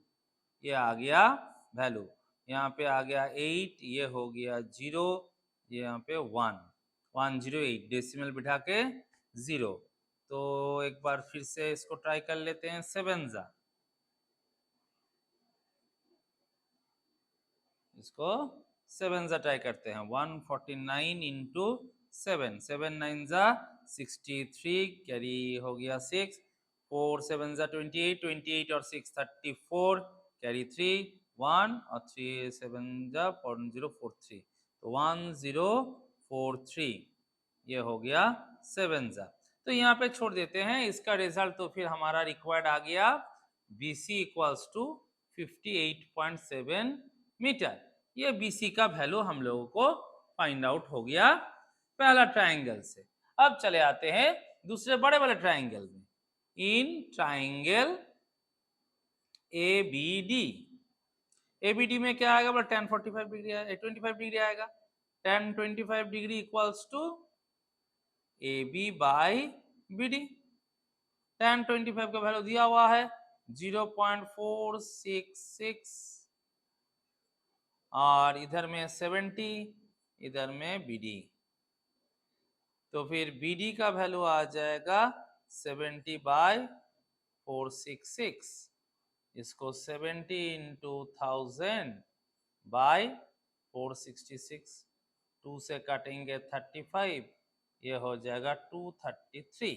ये आ गया वैल्यू, यहाँ पे आ गया 8, ये हो गया 0, ये यहाँ पे 1, 108 डेसिमल बिठा के 0। तो एक बार फिर से इसको ट्राई कर लेते हैं 7 जा, इसको 7 जा ट्राई करते हैं, 149 इंटू 7, 7 9 जा 63, कैरी हो गया 6, 4 7 जा 28, 28 और 6 34, कैरी 3 1 और 3 7 जा 1043, तो 1043 ये हो गया 7 जा। तो यहाँ पे छोड़ देते हैं, इसका रिजल्ट तो फिर हमारा रिक्वायर्ड आ गया BC इक्वल्स टू 58.7 मीटर, ये BC का वैल्यू हम लोगों को फाइंड आउट हो गया पहला ट्राइंगल से। अब चले आते हैं दूसरे बड़े बड़े ट्राइंगल में, इन ट्राइंगल ABD, ABD में क्या आएगा, बोला 10 45 डिग्री आएगा, 25 डिग्री आएगा, 10 25 degree equals to AB by BD, 10 25 का वैल्यू दिया हुआ है 0.466 और इधर में 70, इधर में BD, तो फिर BD का वैल्यू आ जाएगा 70 बाई 466, इसको 70 इंटू 1000 बाई 466, 2 से काटेंगे 35, ये हो जाएगा 233।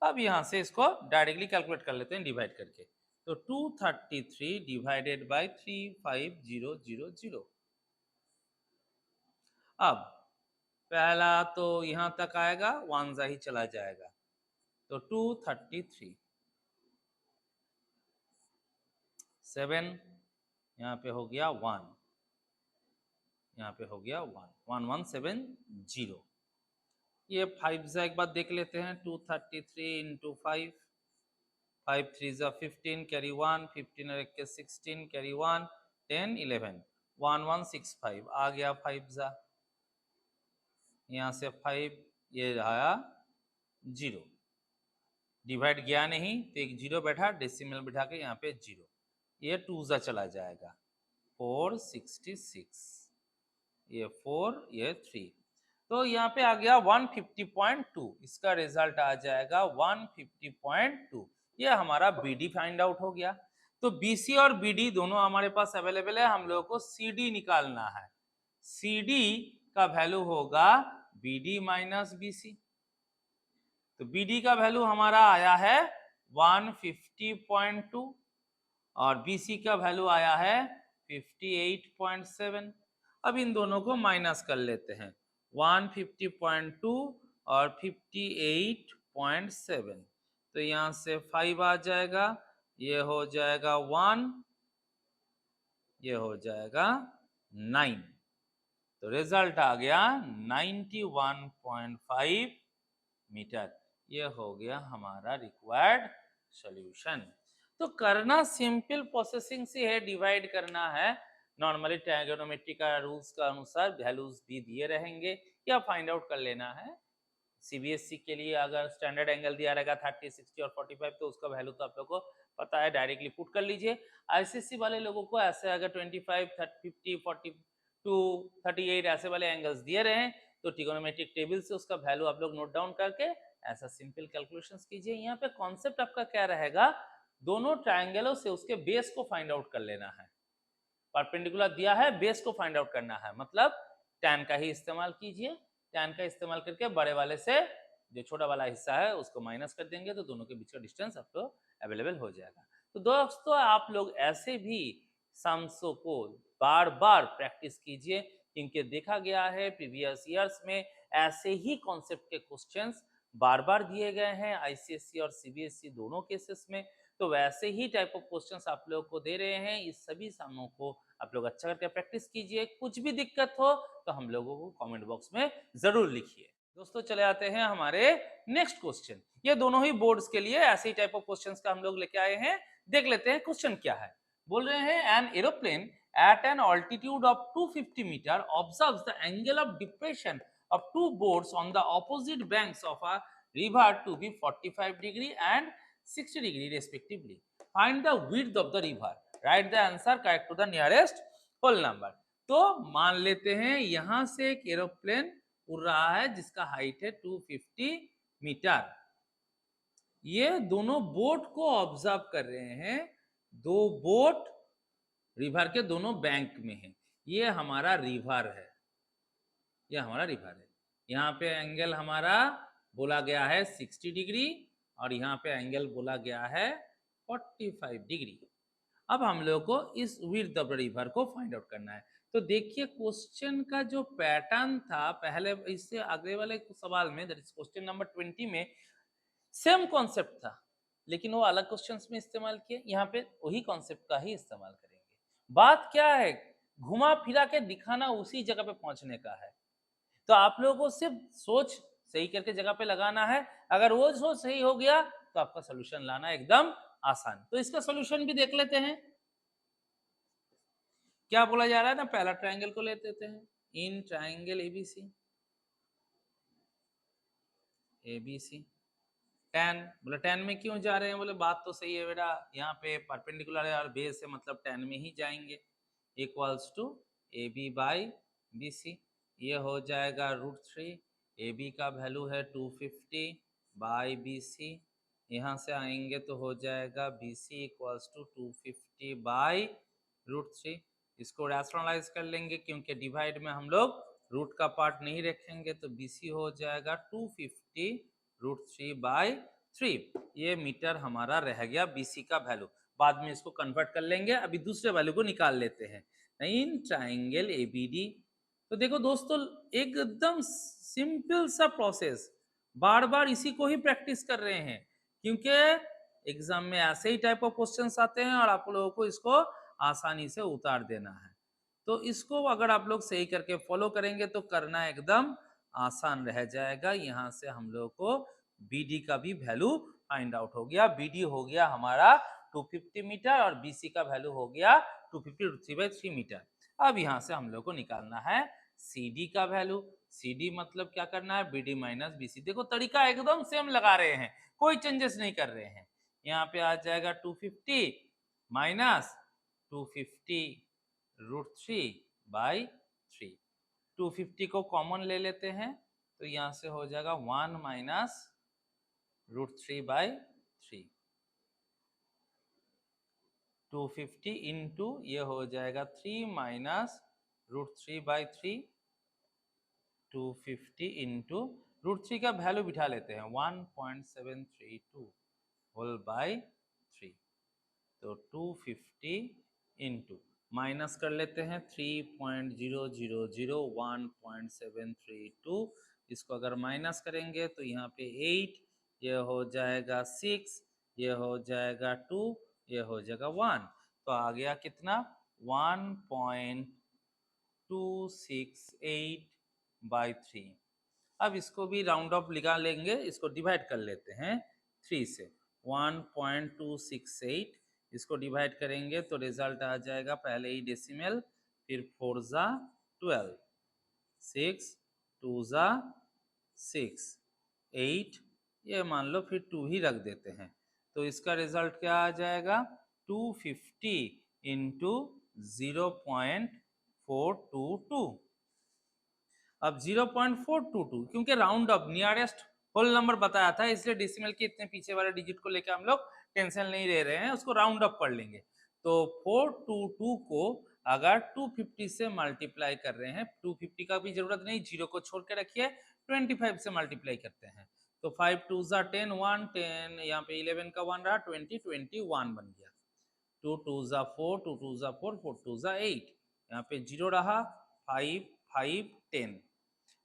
अब यहाँ से इसको डायरेक्टली कैलकुलेट कर लेते हैं डिवाइड करके, तो 233 डिवाइडेड बाय 35000, अब पहला तो यहाँ तक आएगा, 1 जा ही चला जाएगा, तो 233, 7 यहाँ पे हो गया 1, यहाँ पे हो गया 1, 1170, ये 5 जा एक बार देख लेते हैं, 233 इंटू 5, 5 3 जा 15, कैरी 1, 15 और 1 के 16, कैरी 1, 10 11, 1165 आ गया 5 जा, यहाँ से 5 ये आया 0, डिवाइड गया नहीं तो एक 0 बैठा, डेसिमल बिठा के यहाँ पे 0, ये 2 जा चला जाएगा, 466, ये 4, ये 3, तो यहाँ पे आ गया 150.2, इसका रिजल्ट आ जाएगा 150.2। ये हमारा बीडी फाइंड आउट हो गया। तो बीसी और बीडी दोनों हमारे पास अवेलेबल है, हम लोगों को सीडी निकालना है। सीडी का वैल्यू होगा बीडी माइनस बीसी। तो बीडी का वैल्यू हमारा आया है 150.2 और बीसी का वैल्यू आया है 58.7। अब इन दोनों को माइनस कर लेते हैं, 150.2 और 58.7, तो यहाँ से 5 आ जाएगा, ये हो जाएगा 1, ये हो जाएगा 9। तो रिजल्ट आ गया 91.5 मीटर। ये हो गया हमारा रिक्वायर्ड सॉल्यूशन। तो करना सिंपल प्रोसेसिंग से है, डिवाइड करना है। नॉर्मली ट्रायगोनोमेट्री का रूल्स का अनुसार वैल्यूज भी दिए रहेंगे, या फाइंड आउट कर लेना है। सीबीएसई के लिए अगर स्टैंडर्ड एंगल दिया रहेगा 30, 60 और 45, तो उसका वैल्यू तो आप लोग को पता है, डायरेक्टली पुट कर लीजिए। आईसीएससी वाले लोगों को ऐसे अगर 25, 50, 42, 38 ऐसे वाले एंगल्स दिए रहे हैं, तो ट्रिगोनोमेट्रिक टेबल से उसका वैल्यू आप लोग नोट डाउन करके ऐसा सिंपल कैलकुलेशंस कीजिए। यहाँ पे कॉन्सेप्ट आपका क्या रहेगा, दोनों ट्रायंगलों से उसके बेस को फाइंड आउट कर लेना है। परपेंडिकुलर दिया है, बेस को फाइंड आउट करना है, मतलब tan का ही इस्तेमाल कीजिए। tan का इस्तेमाल करके बड़े वाले से जो छोटा वाला हिस्सा है उसको माइनस कर देंगे, तो दोनों के बीच का डिस्टेंस आपको अवेलेबल हो जाएगा। तो दोस्तों आप लोग ऐसे भी सम्सों को बार बार प्रैक्टिस कीजिए, क्योंकि देखा गया है प्रीवियस ईयर्स में ऐसे ही कॉन्सेप्ट के क्वेश्चंस बार बार दिए गए हैं, आईसीएसई और सीबीएसई दोनों केसेस में। तो वैसे ही टाइप ऑफ क्वेश्चंस आप लोगों को दे रहे हैं, इस सभी सामों को आप लोग अच्छा करके प्रैक्टिस कीजिए। कुछ भी दिक्कत हो तो हम लोगों को कमेंट बॉक्स में जरूर लिखिए। दोस्तों चले आते हैं हमारे नेक्स्ट क्वेश्चन। ये दोनों ही बोर्ड्स के लिए ऐसे ही टाइप ऑफ क्वेश्चंस का हम लोग लेके आए हैं। देख लेते हैं क्वेश्चन क्या है। बोल रहे हैं an aeroplane at an altitude of 250 meter observes the angle of depression of two boards on the opposite banks of a river to be 45 degree and 60 degree respectively. Find the width of the river. Write the answer correct to the nearest whole number. तो मान लेते हैं यहां से एक एरोप्लेन उड़ रहा है जिसका हाइट है 250 मीटर। ये दोनों बोट को ऑब्जर्व कर रहे हैं, दो बोट रिवर के दोनों बैंक में है। ये हमारा रिवर है, ये हमारा रिवर है। यहाँ पे एंगल हमारा बोला गया है 60 डिग्री और यहाँ पे एंगल बोला गया है 45 डिग्री। अब हम लोग को इस विड्थ ऑफ द रिवर को फाइंड आउट करना है। तो देखिए क्वेश्चन का जो पैटर्न था पहले, इससे अगले वाले सवाल में, दैट इज क्वेश्चन नंबर 20 में सेम कॉन्सेप्ट था, लेकिन वो अलग क्वेश्चंस में इस्तेमाल किए। यहाँ पे वही कॉन्सेप्ट का ही इस्तेमाल करेंगे। बात क्या है, घुमा फिरा के दिखाना उसी जगह पे पहुंचने का है। तो आप लोगों को सिर्फ सोच सही करके जगह पे लगाना है। अगर वो सोच सही हो गया तो आपका सोल्यूशन लाना एकदम आसान। तो इसका सोल्यूशन भी देख लेते हैं। क्या बोला जा रहा है ना, पहला ट्रायंगल को लेते हैं। इन ट्रायंगल एबीसी, एबीसी tan, बोले tan में क्यों जा रहे हैं, बोले बात तो सही है बेटा, यहाँ पे परपेंडिकुलर है और बेस है, मतलब tan में ही जाएंगे। Equals to A B by B C, ये हो जाएगा √3। ए बी का वैल्यू है 250 बाई बी सी, यहाँ से आएंगे तो हो जाएगा B C equals to 250 by √3। इसको रैशनलाइज कर लेंगे, क्योंकि डिवाइड में हम लोग रूट का पार्ट नहीं रखेंगे, तो बी सी हो जाएगा 250 √3 बाई 3। ये मीटर हमारा रह गया बीसी का वैल्यू। बाद में इसको कन्वर्ट कर लेंगे, अभी दूसरे वैल्यू को निकाल लेते हैं। इन ट्राइंगल एबीडी, तो देखो दोस्तों एकदम सिंपल सा प्रोसेस, बार बार इसी को ही प्रैक्टिस कर रहे हैं, क्योंकि एग्जाम में ऐसे ही टाइप ऑफ क्वेश्चंस आते हैं और आप लोगों को इसको आसानी से उतार देना है। तो इसको अगर आप लोग सही करके फॉलो करेंगे तो करना एकदम आसान रह जाएगा। यहाँ से हम लोग को बीडी का भी वैल्यू फाइंड आउट हो गया। बीडी हो गया हमारा 250 मीटर और बीसी का वैल्यू हो गया 250/3 मीटर। अब यहाँ से हम लोग को निकालना है सीडी का वैल्यू। सीडी मतलब क्या करना है, बीडी माइनस बीसी। देखो तरीका एकदम सेम लगा रहे हैं, कोई चेंजेस नहीं कर रहे हैं। यहाँ पे आ जाएगा 250 माइनस 250 √3/3। 250 को कॉमन ले लेते हैं तो यहाँ से हो जाएगा 1 माइनस √3/3। 250 इंटू ये हो जाएगा 3 माइनस √3/3। 250 इंटू √3 का वैल्यू बिठा लेते हैं 1.732 होल बाय 3। तो 250 इंटू माइनस कर लेते हैं 3.0001.732। इसको अगर माइनस करेंगे तो यहाँ पे 8, ये हो जाएगा 6, ये हो जाएगा 2, ये हो जाएगा 1। तो आ गया कितना 1.268/3। अब इसको भी राउंड ऑफ लगा लेंगे, इसको डिवाइड कर लेते हैं 3 से। 1.268 इसको डिवाइड करेंगे तो रिजल्ट आ जाएगा पहले ही डेसिमल, फिर 4 ज़ा 12, 6 2 ज़ा 6, 8, ये मान लो फिर 2 ही रख देते हैं। तो इसका रिजल्ट क्या आ जाएगा 250 इंटू 0.422। अब 0.422 क्योंकि round up nearest whole number बताया था, इसलिए डेसिमल के इतने पीछे वाले डिजिट को लेकर हम लोग टेंशन नहीं ले रहे हैं, उसको राउंड अप कर लेंगे। तो 422 को अगर 250 से मल्टीप्लाई कर रहे हैं, 250 का भी जरूरत नहीं, जीरो को छोड़ के रखिए, 25 से मल्टीप्लाई करते हैं तो 5 2 ज़ा 10, 1 10, यहाँ पे 11 का 1 रहा, 20 21 बन गया। 2 2 ज़ा 4, 2 2 ज़ा 4, 4 2 ज़ा 8, यहाँ पे 0 रहा, 5 5 10।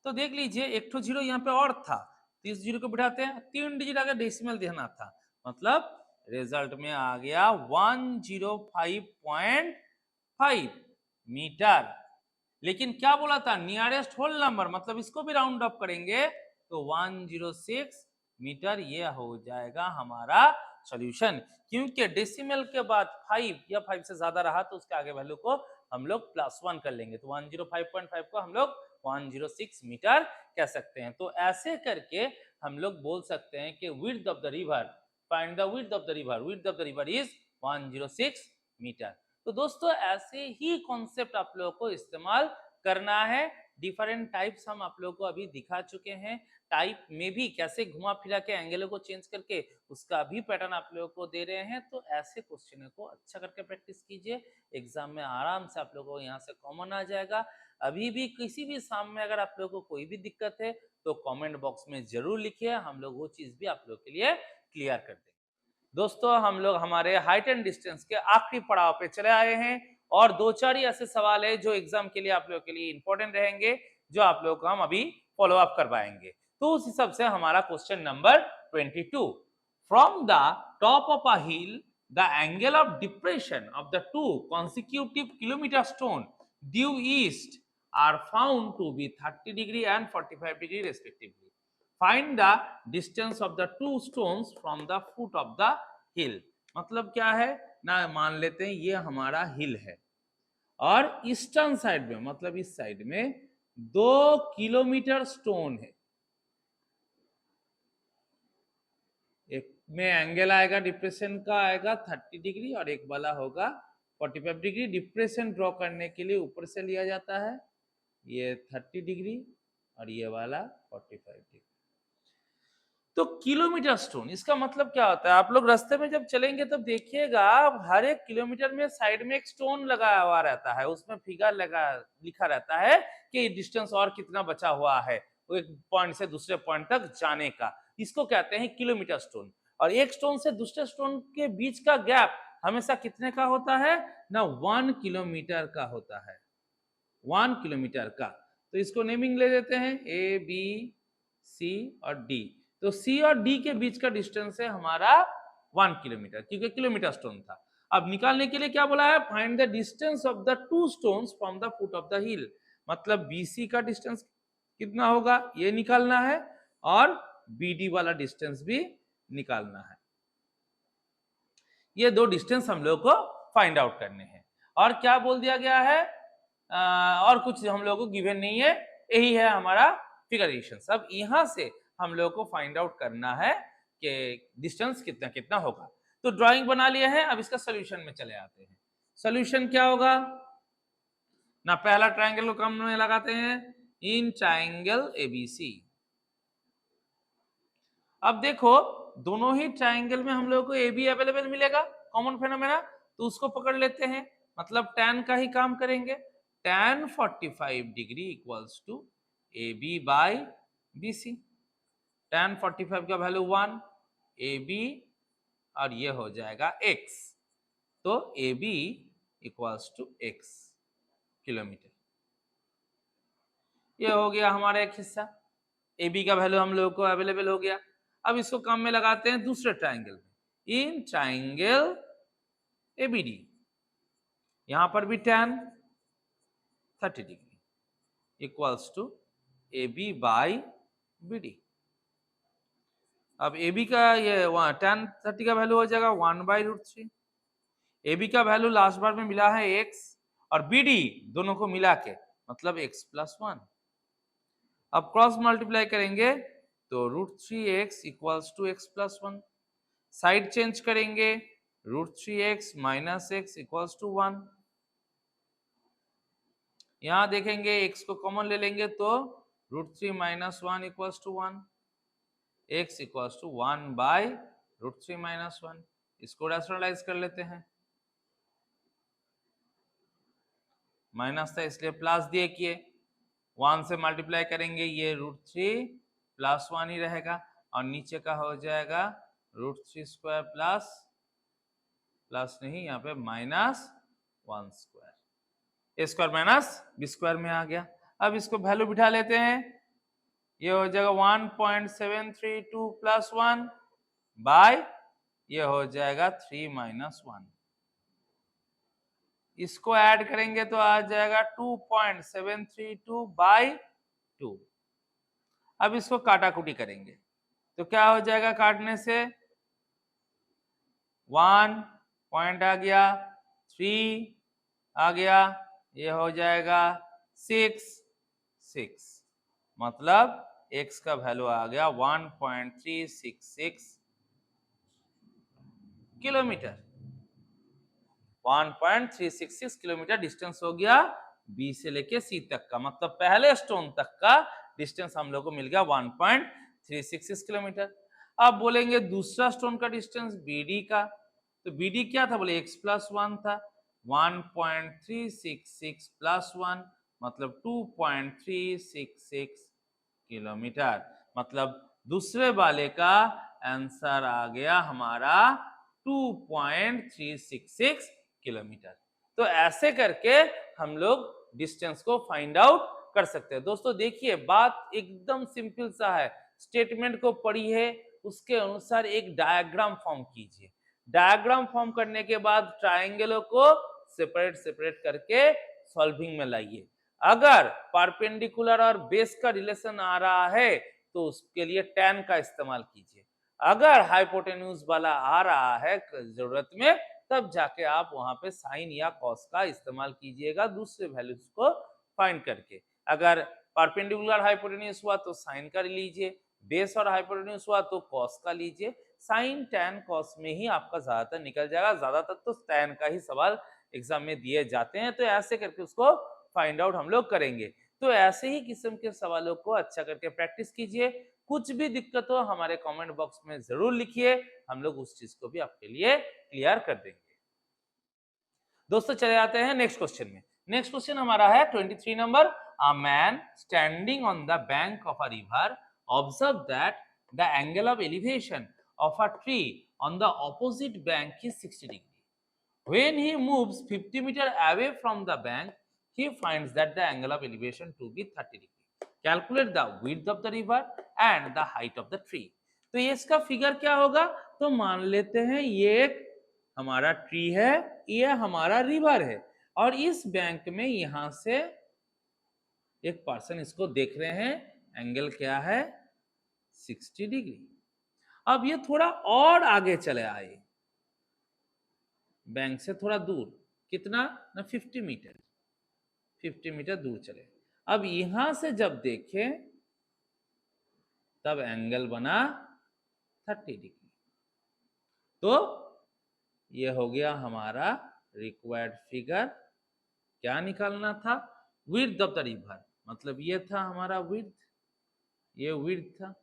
तो देख लीजिए एक तो जीरो यहाँ पे और था, तो इस जीरो को बिठाते हैं, 3 डिजिट आगे डेसिमल देना था, मतलब रिजल्ट में आ गया 105.5 मीटर। लेकिन क्या बोला था नियरेस्ट होल नंबर, मतलब इसको भी राउंड अप करेंगे तो 106 मीटर ये हो जाएगा हमारा सॉल्यूशन। क्योंकि डेसिमल के बाद 5 या 5 से ज्यादा रहा तो उसके आगे वैल्यू को हम लोग +1 कर लेंगे, तो 105.5 को हम लोग 106 मीटर कह सकते हैं। तो ऐसे करके हम लोग बोल सकते हैं कि width of the river, find the width of the river, width of the river is 106 metre. तो दोस्तों ऐसे ही कॉन्सेप्ट आप लोगों को इस्तेमाल करना है। डिफरेंट टाइप्स हम आप लोगों को अभी दिखा चुके हैं, टाइप में भी कैसे घुमा फिरा के एंगलों को चेंज करके उसका भी पैटर्न आप लोगों को दे रहे हैं। तो ऐसे क्वेश्चन को अच्छा करके प्रैक्टिस कीजिए, एग्जाम में आराम से आप लोगों को यहाँ से कॉमन आ जाएगा। अभी भी किसी भी साम में अगर आप लोगों को कोई भी दिक्कत है तो कमेंट बॉक्स में जरूर लिखिए, हम लोग वो चीज भी आप लोगों के लिए क्लियर कर देंगे। दोस्तों हम लोग हमारे हाइट एंड डिस्टेंस के आखिरी पड़ाव पे चले आए हैं और 2-4 ही ऐसे सवाल है जो एग्जाम के लिए आप लोगों के लिए इंपॉर्टेंट रहेंगे, जो आप लोगों को हम अभी फॉलो अप करवाएंगे। तो उस हिसाब से हमारा question number 22, from the top of a hill the angle of depression of the 2 consecutive kilometer stone due east are found to be 30 degree and 45 degree respectively. Find the distance of the two stones from the foot of the hill. मतलब क्या है ना, मान लेते हैं ये हमारा हिल है और ईस्टर्न साइड में मतलब इस साइड में 2 किलोमीटर स्टोन है। एक में एंगल आएगा डिप्रेशन का आएगा 30 डिग्री और एक वाला होगा 45 डिग्री। डिप्रेशन ड्रॉ करने के लिए ऊपर से लिया जाता है, ये 30 डिग्री और ये वाला 45 डिग्री। तो किलोमीटर स्टोन इसका मतलब क्या होता है, आप लोग रास्ते में जब चलेंगे तब देखिएगा हर एक किलोमीटर में साइड में एक स्टोन लगाया हुआ रहता है, उसमें फिगर लगा लिखा रहता है कि डिस्टेंस और कितना बचा हुआ है वो एक पॉइंट से दूसरे पॉइंट तक जाने का, इसको कहते हैं किलोमीटर स्टोन। और एक स्टोन से दूसरे स्टोन के बीच का गैप हमेशा कितने का होता है ना, 1 किलोमीटर का होता है, 1 किलोमीटर का। तो इसको नेमिंग ले देते हैं ए बी सी और डी। तो सी और डी के बीच का डिस्टेंस है हमारा 1 किलोमीटर, क्योंकि किलोमीटर स्टोन था। अब निकालने के लिए क्या बोला है, find the distance of the 2 stones from the foot of the हिल, मतलब बीसी का डिस्टेंस कितना होगा ये निकालना है और बीडी वाला डिस्टेंस भी निकालना है। ये 2 डिस्टेंस हम लोग को फाइंड आउट करने हैं। और क्या बोल दिया गया है, और कुछ हम लोग को गिवन नहीं है, यही है हमारा फिगरेशंस। अब यहां से हम लोग को फाइंड आउट करना है कि डिस्टेंस कितना कितना होगा। तो ड्राइंग बना लिया है, अब इसका सॉल्यूशन में चले आते हैं। सॉल्यूशन क्या होगा ना, पहला ट्रायंगल को हम लगाते हैं, इन ट्राइंगल एबीसी। अब देखो दोनों ही ट्राइंगल में हम लोग को ए बी अवेलेबल मिलेगा, कॉमन फेनोमेना, तो उसको पकड़ लेते हैं, मतलब tan का ही काम करेंगे। tan 45 degree equals to A B by B C. tan 45 का वैल्यू 1, ए बी और ये हो जाएगा x, तो A B equals to x kilometre. ये हो गया हमारा एक हिस्सा, ए बी का वैल्यू हम लोग को अवेलेबल हो गया। अब इसको काम में लगाते हैं दूसरे ट्राइंगल में, इन ट्राइंगल एबीडी, यहां पर भी tan 30 degree equals to A B by B D. अब ए बी का ये tan 30 का वैल्यू हो जाएगा 1/√3। ए बी का वैल्यू लास्ट बार में मिला है x और बी डी दोनों को मिला के मतलब x+1। अब क्रॉस मल्टीप्लाई करेंगे तो √3x equals to x+1। Side change करेंगे √3x minus x equals to 1। यहां देखेंगे x को कॉमन ले लेंगे तो √3 minus 1 equals to 1, x equals to 1/√3 minus 1। इसको रैशनलाइज कर लेते हैं, माइनस था इसलिए प्लस दिए किए, 1 से मल्टीप्लाई करेंगे ये √3 प्लस 1 ही रहेगा और नीचे का हो जाएगा √3 स्क्वायर प्लस नहीं, यहाँ पे -1 स्क्वायर, ए स्क्वायर माइनस बी स्क्वायर में आ गया। अब इसको वैल्यू बिठा लेते हैं, ये हो जाएगा 1.732 प्लस 1 बाय ये हो जाएगा 3 माइनस 1। इसको ऐड करेंगे तो आ जाएगा 2.732 बाई 2। अब इसको काटाकुटी करेंगे तो क्या हो जाएगा, काटने से 1 पॉइंट आ गया, 3 आ गया, ये हो जाएगा 6 मतलब x का वैल्यू आ गया 1.366 किलोमीटर। 1.366 किलोमीटर डिस्टेंस हो गया बी से लेके सी तक का, मतलब पहले स्टोन तक का डिस्टेंस हम लोग को मिल गया 1.366 किलोमीटर। अब बोलेंगे दूसरा स्टोन का डिस्टेंस बीडी का, तो बीडी क्या था, बोले x+1 था, 1.366 प्लस 1 मतलब 2.366 किलोमीटर, मतलब दूसरे वाले का आंसर आ गया हमारा 2.366 किलोमीटर। तो ऐसे करके हम लोग डिस्टेंस को फाइंड आउट कर सकते हैं। दोस्तों देखिए बात एकदम सिंपल सा है, स्टेटमेंट को पढ़िए, उसके अनुसार एक डायग्राम फॉर्म कीजिए, डायग्राम फॉर्म करने के बाद ट्राइंगलों को सेपरेट करके सॉल्विंग में लाइए। अगर परपेंडिकुलर और बेस का रिलेशन आ रहा है तो उसके लिए tan का इस्तेमाल कीजिए, अगर हाइपोटेन्यूज वाला आ रहा है जरूरत में तब जाके आप वहां पे साइन या कॉस का इस्तेमाल कीजिएगा दूसरे वैल्यूज को फाइंड करके। अगर परपेंडिकुलर हाइपोटेन्यूज हुआ तो साइन का लीजिए, बेस और हाइपोटेन्यूज हुआ तो कॉस का लीजिए। साइन टैन कॉस में ही आपका ज्यादातर निकल जाएगा, ज्यादातर तो टैन का ही सवाल एग्जाम में दिए जाते हैं, तो ऐसे करके उसको फाइंड आउट हम लोग करेंगे। तो ऐसे ही किस्म के सवालों को अच्छा करके प्रैक्टिस कीजिए। कुछ भी दिक्कत हो हमारे कमेंट बॉक्स में जरूर लिखिए, हम लोग उस चीज को भी आपके लिए क्लियर कर देंगे। दोस्तों चले आते हैं नेक्स्ट क्वेश्चन में। नेक्स्ट क्वेश्चन हमारा है 23 number. A man standing on the bank of a river observe that the angle of elevation of a tree on the opposite bank is 60 degree. When he moves 50 meter away from the bank, he finds that the angle of elevation to be 30 degree. Calculate the width of the river and the height of the tree. तो ये इसका फिगर क्या होगा, तो मान लेते हैं ये एक हमारा ट्री है, ये हमारा रिवर है और इस बैंक में यहां से एक पर्सन इसको देख रहे हैं, एंगल क्या है 60 डिग्री। अब ये थोड़ा और आगे चले आए, बैंक से थोड़ा दूर, कितना ना 50 मीटर दूर चले। अब यहां से जब देखें तब एंगल बना 30 डिग्री। तो ये हो गया हमारा रिक्वायर्ड फिगर, क्या निकालना था, विड्थ ऑफ द रिवर मतलब ये था हमारा विड्थ, ये विड्थ था,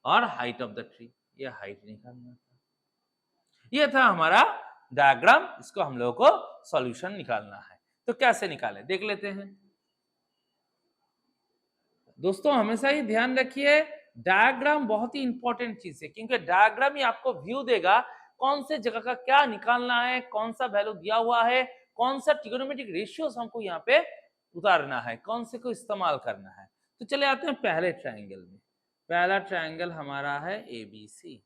और हाइट ऑफ द ट्री, ये हाइट निकालना था। ये था हमारा डायग्राम, इसको हम लोगों को सॉल्यूशन निकालना है। तो कैसे निकालें देख लेते हैं। दोस्तों हमेशा ही ध्यान रखिए, डायग्राम बहुत ही इंपॉर्टेंट चीज है, क्योंकि डायग्राम ही आपको व्यू देगा कौन से जगह का क्या निकालना है, कौन सा वैल्यू दिया हुआ है, कौन सा ट्रिगोनोमेट्रिक रेशियोज हमको यहाँ पे उतारना है, कौन से को इस्तेमाल करना है। तो चले आते हैं पहले ट्राइंगल में। पहला ट्राइंगल हमारा है ABC।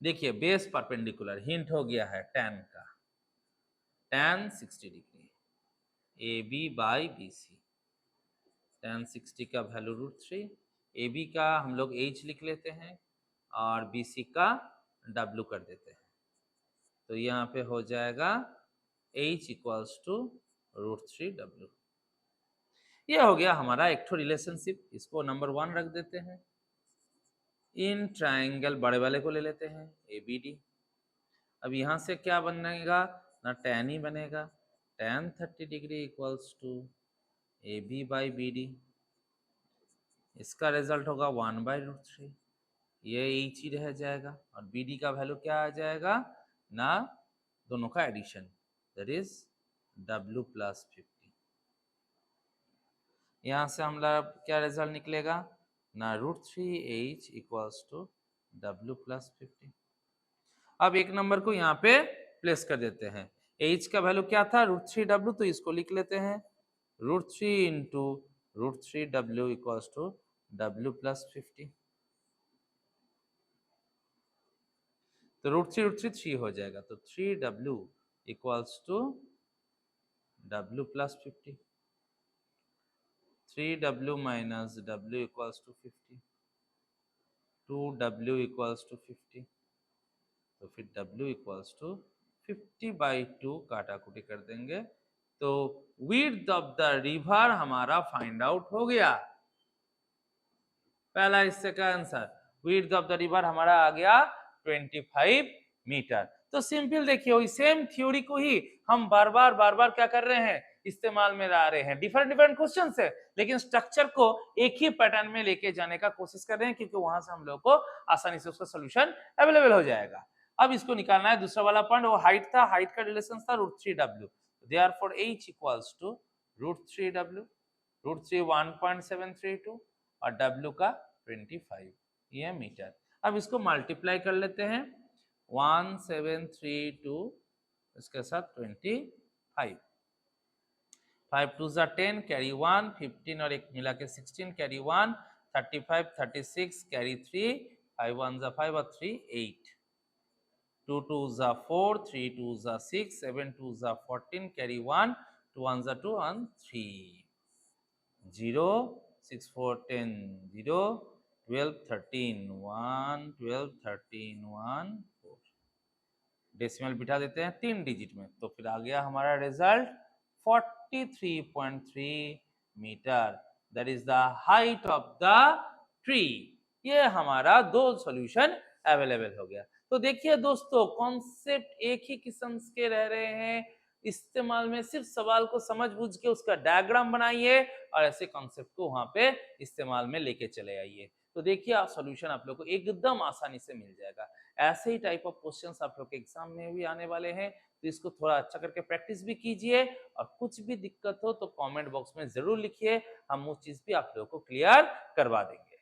देखिए बेस परपेंडिकुलर, हिंट हो गया है tan का, tan 60 degree, AB by BC, tan 60 का वैल्यू √3, AB का हम लोग H लिख लेते हैं और BC का W कर देते हैं। तो यहाँ पे हो जाएगा H इक्वल्स टू √3W। ये हो गया हमारा एक ठो रिलेशनशिप, इसको नंबर 1 रख देते हैं। इन ट्राइंगल बड़े वाले को ले लेते हैं ABD। अब यहाँ से क्या बनेगा ना, tan ही बनेगा, tan 30 degree equals to AB by BD। इसका रिजल्ट होगा 1/√3, ये H ही रह जाएगा, और BD का वैल्यू क्या आ जाएगा ना, दोनों का addition, that is W plus 50। यहाँ से हमारा क्या रिजल्ट निकलेगा ना, √3H equals to W plus 50। अब एक नंबर को यहाँ पे प्लेस कर देते हैं। H का वैल्यू क्या था √3W, तो इसको लिख लेते हैं √3 into √3W equals to W plus 50। तो √3 3 हो जाएगा, तो 3W equals to W plus 50। 3W minus W equals to 50, 2W equals to 50, तो फिर W इक्वल्स टू 50/2 काटाकुटी कर देंगे, तो विड्थ ऑफ द रिवर हमारा फाइंड आउट हो गया। पहला हिस्से का answer, width of the river हमारा आ गया 25 मीटर। तो सिंपल देखिए, वही सेम थ्योरी को ही हम बार बार क्या कर रहे हैं, इस्तेमाल में ला रहे हैं। डिफरेंट क्वेश्चन है, लेकिन स्ट्रक्चर को एक ही पैटर्न में लेके जाने का कोशिश कर रहे हैं, क्योंकि वहां से हम लोग को आसानी से उसका सोल्यूशन अवेलेबल हो जाएगा। अब इसको निकालना है दूसरा वाला पॉइंट, वो हाइट था, हाइट का रिलेशन था √3W, therefore H equals to √3W, √3 1.732 और W का 25, ये मीटर। अब इसको मल्टीप्लाई कर लेते हैं, 1732 इसके साथ 25, 5 2 10 कैरी 1, 15 और एक मिला के 16 कैरी 1, 35 36 कैरी 3, 5 1 5 और 3 8, 2 2 4, 3 2 6, 7 2 14 कैरी 1, 2 1 2 1 3, 0 6 4 10 0, 12 13 1, 12 13 1 4, डेसिमल बिठा देते हैं 3 डिजिट में, तो फिर आ गया हमारा result 43.3 metre, that is the height of the tree. ये हमारा दो सॉल्यूशन अवेलेबल हो गया। तो देखिए दोस्तों, कॉन्सेप्ट एक ही किस्म के रह रहे हैं, इस्तेमाल में सिर्फ सवाल को समझ बूझ के उसका डायग्राम बनाइए और ऐसे कॉन्सेप्ट को वहां पे इस्तेमाल में लेके चले आइए। तो देखिए आप सॉल्यूशन आप लोग को एकदम आसानी से मिल जाएगा। ऐसे ही टाइप ऑफ क्वेश्चंस आप लोग के एग्जाम में भी आने वाले हैं, तो इसको थोड़ा अच्छा करके प्रैक्टिस भी कीजिए, और कुछ भी दिक्कत हो तो कमेंट बॉक्स में जरूर लिखिए, हम वो चीज भी आप लोगों को क्लियर करवा देंगे।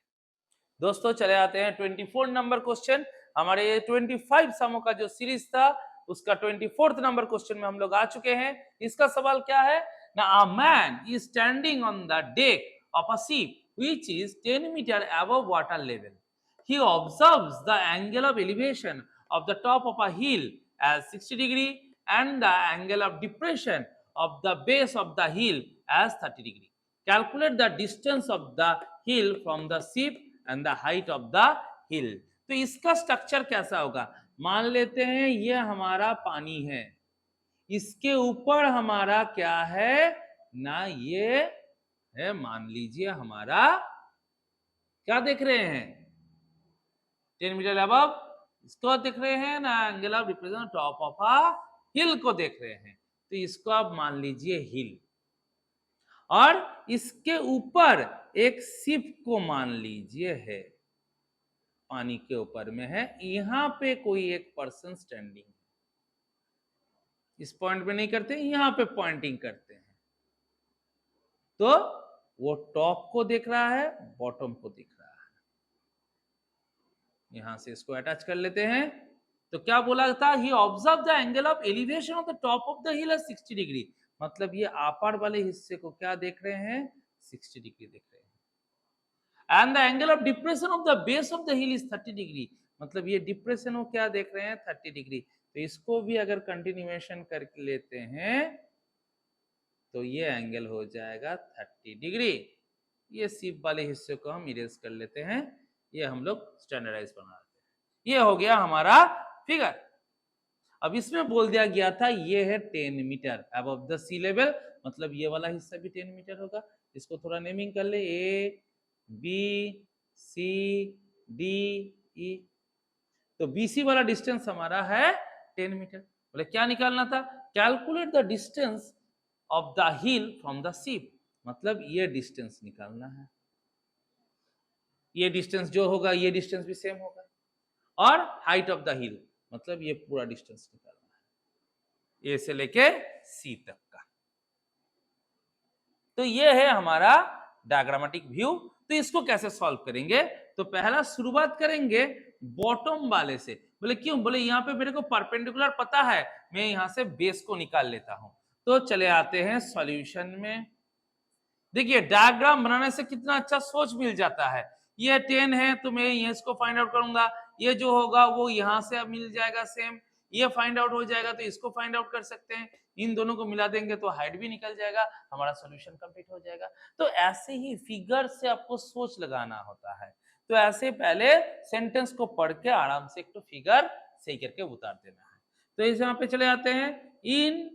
दोस्तों चले आते हैं 24 नंबर क्वेश्चन। हमारे ये 25 समों का जो सीरीज था उसका 24th नंबर क्वेश्चन में हम लोग आ चुके हैं। इसका सवाल क्या है ना, a man is standing on the deck of a ship which is 10 metre above water level. He observes the angle of elevation of the top of a hill as 60 degree and the angle of depression of the base of the hill as 30 degree. Calculate the distance of the hill from the ship and the height of the hill. तो इसका स्ट्रक्चर कैसा होगा, मान लेते हैं ये हमारा पानी है, इसके ऊपर हमारा क्या है ना, ये है मान लीजिए हमारा, क्या देख रहे हैं 10 मीटर अबव, इसको देख रहे हैं ना, angle of depression top of a hill को देख रहे हैं, तो इसको आप मान लीजिए हिल। और इसके ऊपर एक शिप को मान लीजिए है, पानी के ऊपर में है, यहां पे कोई एक पर्सन स्टैंडिंग है, इस पॉइंट पे नहीं करते, यहां पे पॉइंटिंग करते हैं, तो वो टॉप को देख रहा है, बॉटम को देख रहा है। यहां से इसको अटैच कर लेते हैं। तो क्या बोला था, he observe the angle of elevation of the top of the hill 60 degree, मतलब ये अपर वाले हिस्से को क्या देख रहे हैं, 60 डिग्री देख रहे हैं। And the angle of depression of the base of the hill is 30 degree, मतलब ये डिप्रेशन को क्या देख रहे हैं, 30 डिग्री। तो इसको भी अगर कंटिन्यूएशन कर लेते हैं तो ये एंगल हो जाएगा 30 डिग्री। ये शिप वाले हिस्से को हम इरेज कर लेते हैं, ये हम लोग स्टैंडर्डाइज बना देते हैं। ये हो गया हमारा फिगर। अब इसमें बोल दिया गया था ये है 10 metre above the sea level, मतलब ये वाला हिस्सा भी 10 मीटर होगा। इसको थोड़ा नेमिंग कर ले, ए बी सी डी ई। तो बीसी वाला डिस्टेंस हमारा है 10 मीटर। बोले क्या निकालना था, calculate the distance of the hill from the ship, मतलब ये डिस्टेंस निकालना है। ये डिस्टेंस जो होगा ये डिस्टेंस भी सेम होगा, और हाइट ऑफ द हिल, मतलब ये पूरा डिस्टेंस निकालना है, ए से लेके सी तक का। तो ये है हमारा डायग्रामेटिक व्यू। तो इसको कैसे सॉल्व करेंगे, तो पहला शुरुआत करेंगे बॉटम वाले से। बोले क्यों, बोले यहाँ पे मेरे को परपेंडिकुलर पता है, मैं यहां से बेस को निकाल लेता हूं। तो चले आते हैं सॉल्यूशन में। देखिए डायग्राम बनाने से कितना अच्छा सोच मिल जाता है। ये 10 है तो मैं इसको फाइंड आउट करूंगा, ये जो होगा वो यहां से अब मिल जाएगा सेम, ये फाइंड आउट हो जाएगा तो इसको फाइंड आउट कर सकते हैं, इन दोनों को मिला देंगे तो हाइट भी निकल जाएगा, हमारा सॉल्यूशन कंप्लीट हो जाएगा। तो ऐसे ही फिगर से आपको सोच लगाना होता है। तो ऐसे पहले सेंटेंस को पढ़ के आराम से एक तो फिगर सही करके उतार देना है। तो इस यहाँ पे चले आते हैं, इन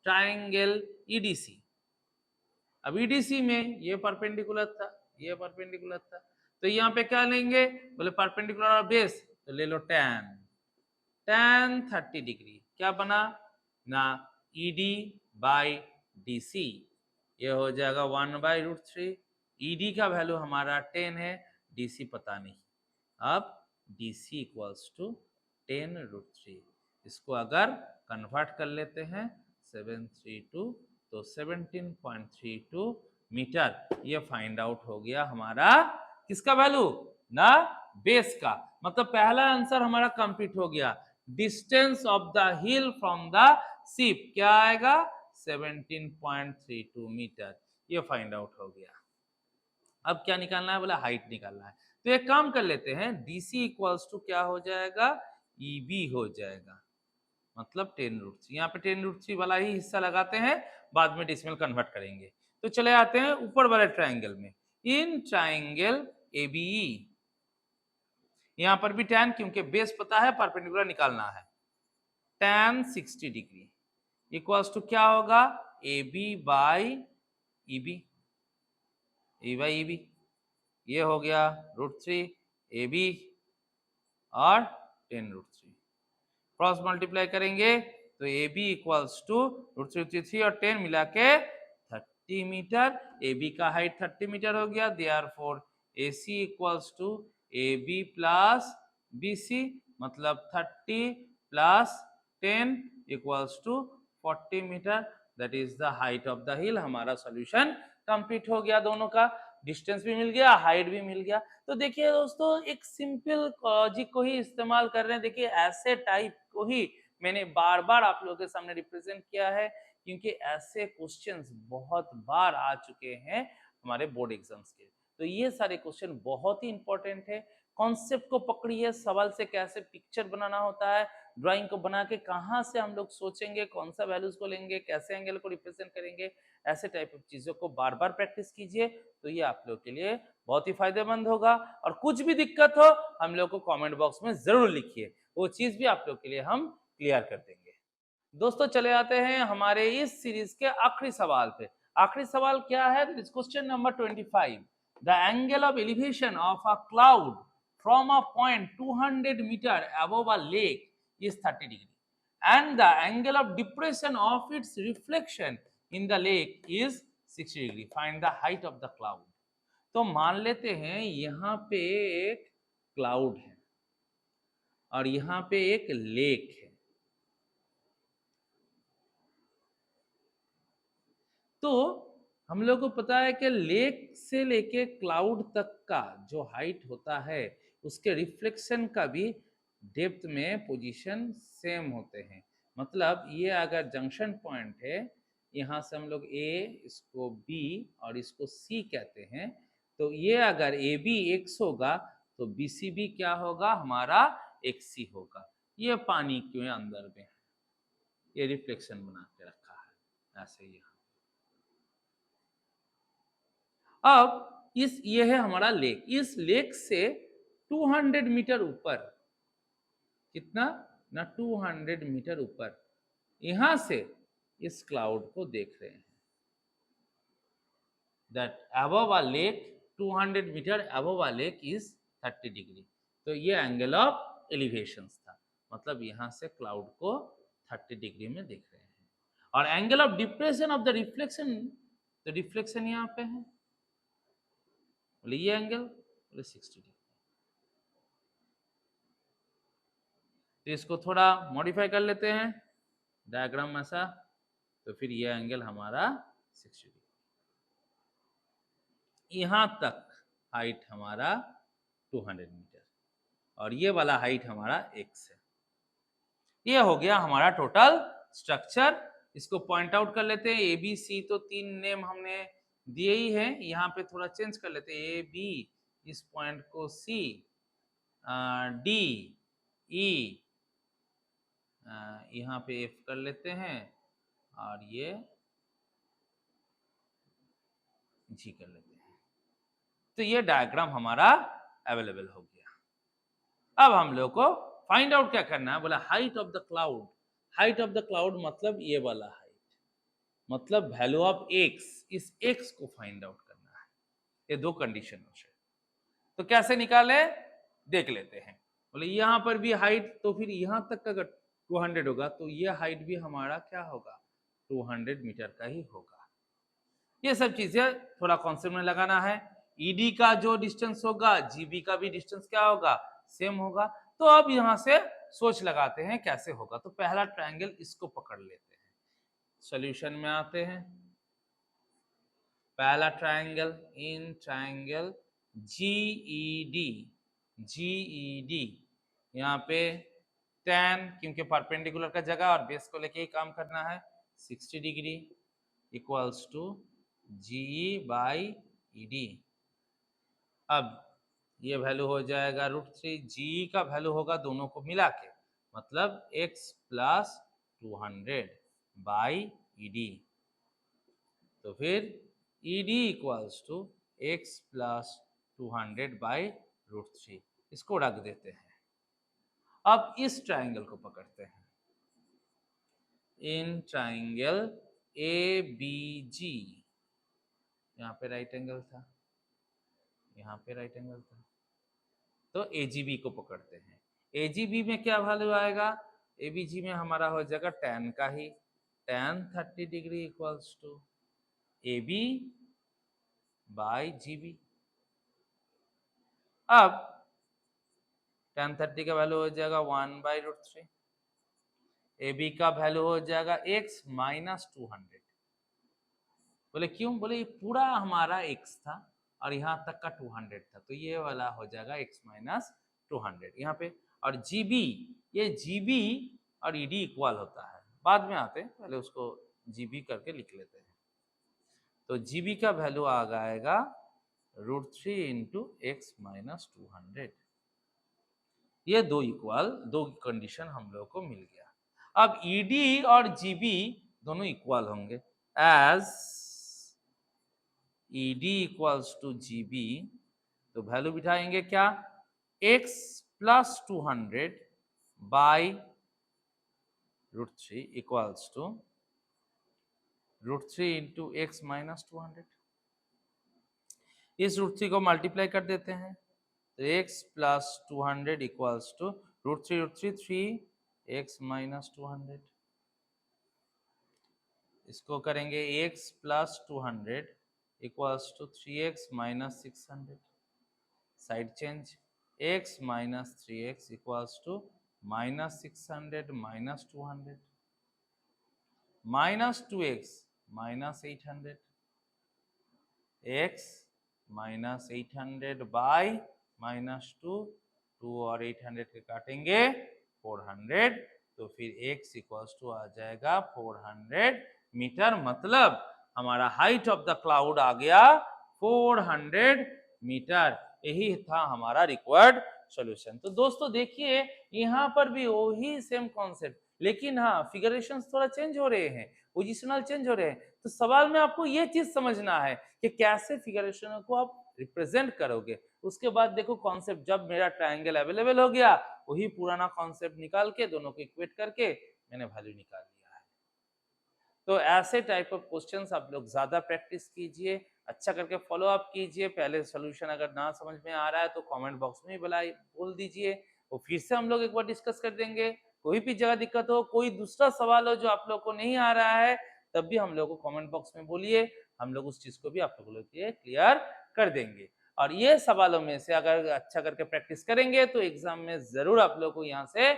ट्राइंगल ईडीसी। अब ईडीसी में ये परपेंडिकुलर था, ये परपेंडिकुलर था, तो यहाँ पे क्या लेंगे, बोले परपेंडिकुलर और बेस, तो ले लो tan 30 डिग्री, क्या बना ना, ईडी बाई डीसी, ये हो जाएगा 1/√3। ईडी का वैल्यू हमारा 10 है, डीसी पता नहीं, अब डीसी इक्वल्स टू 10√3। इसको अगर कन्वर्ट कर लेते हैं 732, तो 17.32 मीटर, ये फाइंड आउट हो गया हमारा किसका वैल्यू ना, बेस का। मतलब पहला आंसर हमारा कंप्लीट हो गया। Distance of the hill from the ship क्या आएगा, 17.32 मीटर, ये फाइंड आउट हो गया। अब क्या निकालना है, बोला हाइट निकालना है। तो एक काम कर लेते हैं, डीसी इक्वल्स टू क्या हो जाएगा, ईबी हो जाएगा, मतलब 10√3। यहाँ पे 10√3 वाला ही हिस्सा लगाते हैं, बाद में डेसिमल कन्वर्ट करेंगे। तो चले आते हैं ऊपर वाले ट्राइंगल में, इन ट्राइंगल एबीई, यहाँ पर भी tan, क्योंकि बेस पता है, परपेंडिकुलर निकालना है, tan 60 डिग्री इक्वल्स टू क्या होगा, AB by EB, A by EB, ये हो गया √3 AB और 10√3, क्रॉस मल्टीप्लाई करेंगे तो AB इक्वल्स टू √3 और 10 मिला के 30 मीटर, AB का हाइट 30 मीटर हो गया, therefore AC equals to AB plus BC, मतलब 30 plus 10 equals to 40 metre, that is the height of the hill. हमारा सॉल्यूशन कंप्लीट हो गया, दोनों का डिस्टेंस भी मिल गया, हाइट भी मिल गया। तो देखिए दोस्तों, एक सिंपल लॉजिक को ही इस्तेमाल कर रहे हैं। देखिए ऐसे टाइप को ही मैंने बार बार आप लोगों के सामने रिप्रेजेंट किया है, क्योंकि ऐसे क्वेश्चंस बहुत बार आ चुके हैं हमारे बोर्ड एग्जाम्स के। तो ये सारे क्वेश्चन बहुत ही इंपॉर्टेंट है। कॉन्सेप्ट को पकड़िए, सवाल से कैसे पिक्चर बनाना होता है, ड्राइंग को बना के कहाँ से हम लोग सोचेंगे, कौन सा वैल्यूज को लेंगे, कैसे एंगल को रिप्रेजेंट करेंगे, ऐसे टाइप ऑफ चीजों को बार बार प्रैक्टिस कीजिए, तो ये आप लोग के लिए बहुत ही फायदेमंद होगा। और कुछ भी दिक्कत हो हम लोग को कमेंट बॉक्स में जरूर लिखिए, वो चीज भी आप लोग के लिए हम क्लियर कर देंगे। दोस्तों चले आते हैं हमारे इस सीरीज के आखिरी सवाल पे। आखिरी सवाल क्या है, question number 25। The angle of elevation of a cloud from a point 200 metre above a lake is 30 degree and the angle of depression of its reflection in the lake is 60 degree. Find the height of the cloud. तो मान लेते हैं यहाँ पे एक क्लाउड है और यहाँ पे एक लेक है। तो हम लोग को पता है कि लेक से लेके क्लाउड तक का जो हाइट होता है उसके रिफ्लेक्शन का भी डेप्थ में पोजीशन सेम होते हैं। मतलब ये अगर जंक्शन पॉइंट है, यहाँ से हम लोग ए, इसको बी और इसको सी कहते हैं, तो ये अगर ए बी एक्स होगा तो बी सी बी क्या होगा, हमारा एक्स सी होगा। ये पानी क्यों अंदर में है, ये रिफ्लेक्शन बना के रखा है ऐसे ही। अब ये है हमारा लेक। इस लेक से 200 मीटर ऊपर, कितना ना 200 मीटर ऊपर, यहां से इस क्लाउड को देख रहे हैं। That above a lake, 200 metre above a lake is 30 degree. तो ये एंगल ऑफ एलिवेशन था, मतलब यहां से क्लाउड को 30 डिग्री में देख रहे हैं। और angle of depression of the reflection, तो रिफ्लेक्शन यहाँ पे है, बोले ये एंगल, बोले 60 डिग्री। तो इसको थोड़ा मॉडिफाई कर लेते हैं डायग्राम ऐसा, तो फिर ये एंगल हमारा 60 डिग्री। यहां तक हाइट हमारा 200 मीटर और ये वाला हाइट हमारा x है। ये हो गया हमारा टोटल स्ट्रक्चर। इसको पॉइंट आउट कर लेते हैं। ए बी सी तो 3 नेम हमने दिए ही हैं, यहाँ पे थोड़ा चेंज कर लेते हैं। ए बी, इस पॉइंट को सी, डी ई, यहाँ पे एफ कर लेते हैं और ये जी कर लेते हैं। तो ये डायग्राम हमारा अवेलेबल हो गया। अब हम लोग को फाइंड आउट क्या करना है, बोला height of the cloud. Height of the cloud मतलब ये वाला हाइट, मतलब वैल्यू ऑफ एक्स, इस एक्स को फाइंड आउट करना है। ये दो कंडीशन है। तो कैसे निकाले देख लेते हैं। बोले यहाँ पर भी हाइट, तो फिर यहाँ तक अगर 200 होगा तो ये हाइट भी हमारा क्या होगा, 200 मीटर का ही होगा। ये सब चीजें थोड़ा कॉन्सेप्ट में लगाना है। ईडी का जो डिस्टेंस होगा, जीबी का भी डिस्टेंस क्या होगा, सेम होगा। तो अब यहां से सोच लगाते हैं कैसे होगा। तो पहला ट्रायंगल इसको पकड़ लेते हैं, सॉल्यूशन में आते हैं। पहला triangle, in triangle GED, GED यहाँ पे tan, क्योंकि परपेंडिकुलर का जगह और बेस को लेके ही काम करना है, 60 degree equals to GE by ED. अब ये वैल्यू हो जाएगा √3, जीई का वैल्यू होगा दोनों को मिला के, मतलब x प्लस 200 बाई ईडी। तो फिर ED equals to x plus 200 by √3, इसको रख देते हैं। अब इस ट्रायंगल को पकड़ते हैं। इन ट्रायंगल ए बी जी, यहाँ पे राइट एंगल था, यहाँ पे राइट एंगल था, तो एजीबी को पकड़ते हैं। एजीबी में क्या वैल्यू आएगा, एबीजी में हमारा हो जाएगा tan का ही, tan 30 degree equals to AB by GB. अब tan 30 का वैल्यू हो जाएगा 1/√3, AB का वैल्यू हो जाएगा x माइनस 200। बोले क्यों, बोले ये पूरा हमारा x था और यहाँ तक का 200 था, तो ये वाला हो जाएगा x माइनस 200 यहाँ पे। और जीबी, ये जीबी और ईडी इक्वल होता है, बाद में आते हैं, पहले उसको जीबी करके लिख लेते हैं। तो जीबी का वैल्यू आ जाएगा √3 इंटू एक्स माइनस 200। ये दो इक्वल, दो कंडीशन हम लोग को मिल गया। अब ईडी और जीबी दोनों इक्वल होंगे, as ED equals to GB, तो वैल्यू बिठाएंगे क्या, x plus 200 by √3 equals to √3 into x minus 200। इस √3 को मल्टीप्लाई कर देते हैं, तो x plus 200 equals to √3 3 x minus 200। इसको करेंगे x plus 200 equals to 3x minus 600, side change, x minus 3x equals to minus 600 minus 200, minus 2x minus 800, x minus 800 by minus 2 और 800 के काटेंगे 400, तो फिर x इक्वल्स टू आ जाएगा 400 मीटर, मतलब हमारा हाइट ऑफ द क्लाउड आ गया 400 मीटर। यही था हमारा रिक्वायर्ड सॉल्यूशन। तो दोस्तों देखिए यहाँ पर भी वही सेम कॉन्सेप्ट, लेकिन हाँ फिगरेशंस थोड़ा चेंज हो रहे हैं, पोजिशनल चेंज हो रहे हैं। तो सवाल में आपको ये चीज समझना है कि कैसे फिगरेशन को आप रिप्रेजेंट करोगे। उसके बाद देखो कॉन्सेप्ट, जब मेरा ट्रायंगल अवेलेबल हो गया, वही पुराना कॉन्सेप्ट निकाल के दोनों को इक्वेट करके मैंने वैल्यू निकाल लिया है। तो ऐसे टाइप ऑफ क्वेश्चंस आप लोग ज्यादा प्रैक्टिस कीजिए, अच्छा करके फॉलो अप कीजिए। पहले सोल्यूशन अगर ना समझ में आ रहा है तो कमेंट बॉक्स में बोल दीजिए, तो फिर से हम लोग एक बार डिस्कस कर देंगे। कोई भी जगह दिक्कत हो, कोई दूसरा सवाल हो जो आप लोग को नहीं आ रहा है, तब भी हम लोग को कमेंट बॉक्स में बोलिए, हम लोग उस चीज को भी आप लोगों के लिए क्लियर कर देंगे। और ये सवालों में से अगर अच्छा करके प्रैक्टिस करेंगे तो एग्जाम में जरूर आप लोग को यहाँ से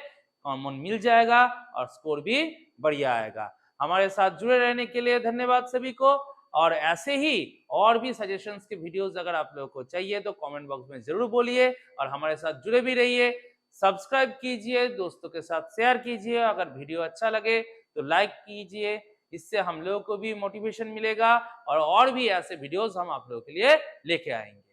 कॉमन मिल जाएगा और स्कोर भी बढ़िया आएगा। हमारे साथ जुड़े रहने के लिए धन्यवाद सभी को, और ऐसे ही और भी सजेशंस के वीडियोस अगर आप लोगों को चाहिए तो कमेंट बॉक्स में जरूर बोलिए, और हमारे साथ जुड़े भी रहिए। सब्सक्राइब कीजिए, दोस्तों के साथ शेयर कीजिए, अगर वीडियो अच्छा लगे तो लाइक कीजिए, इससे हम लोगों को भी मोटिवेशन मिलेगा और भी ऐसे वीडियोस हम आप लोगों के लिए लेके आएंगे।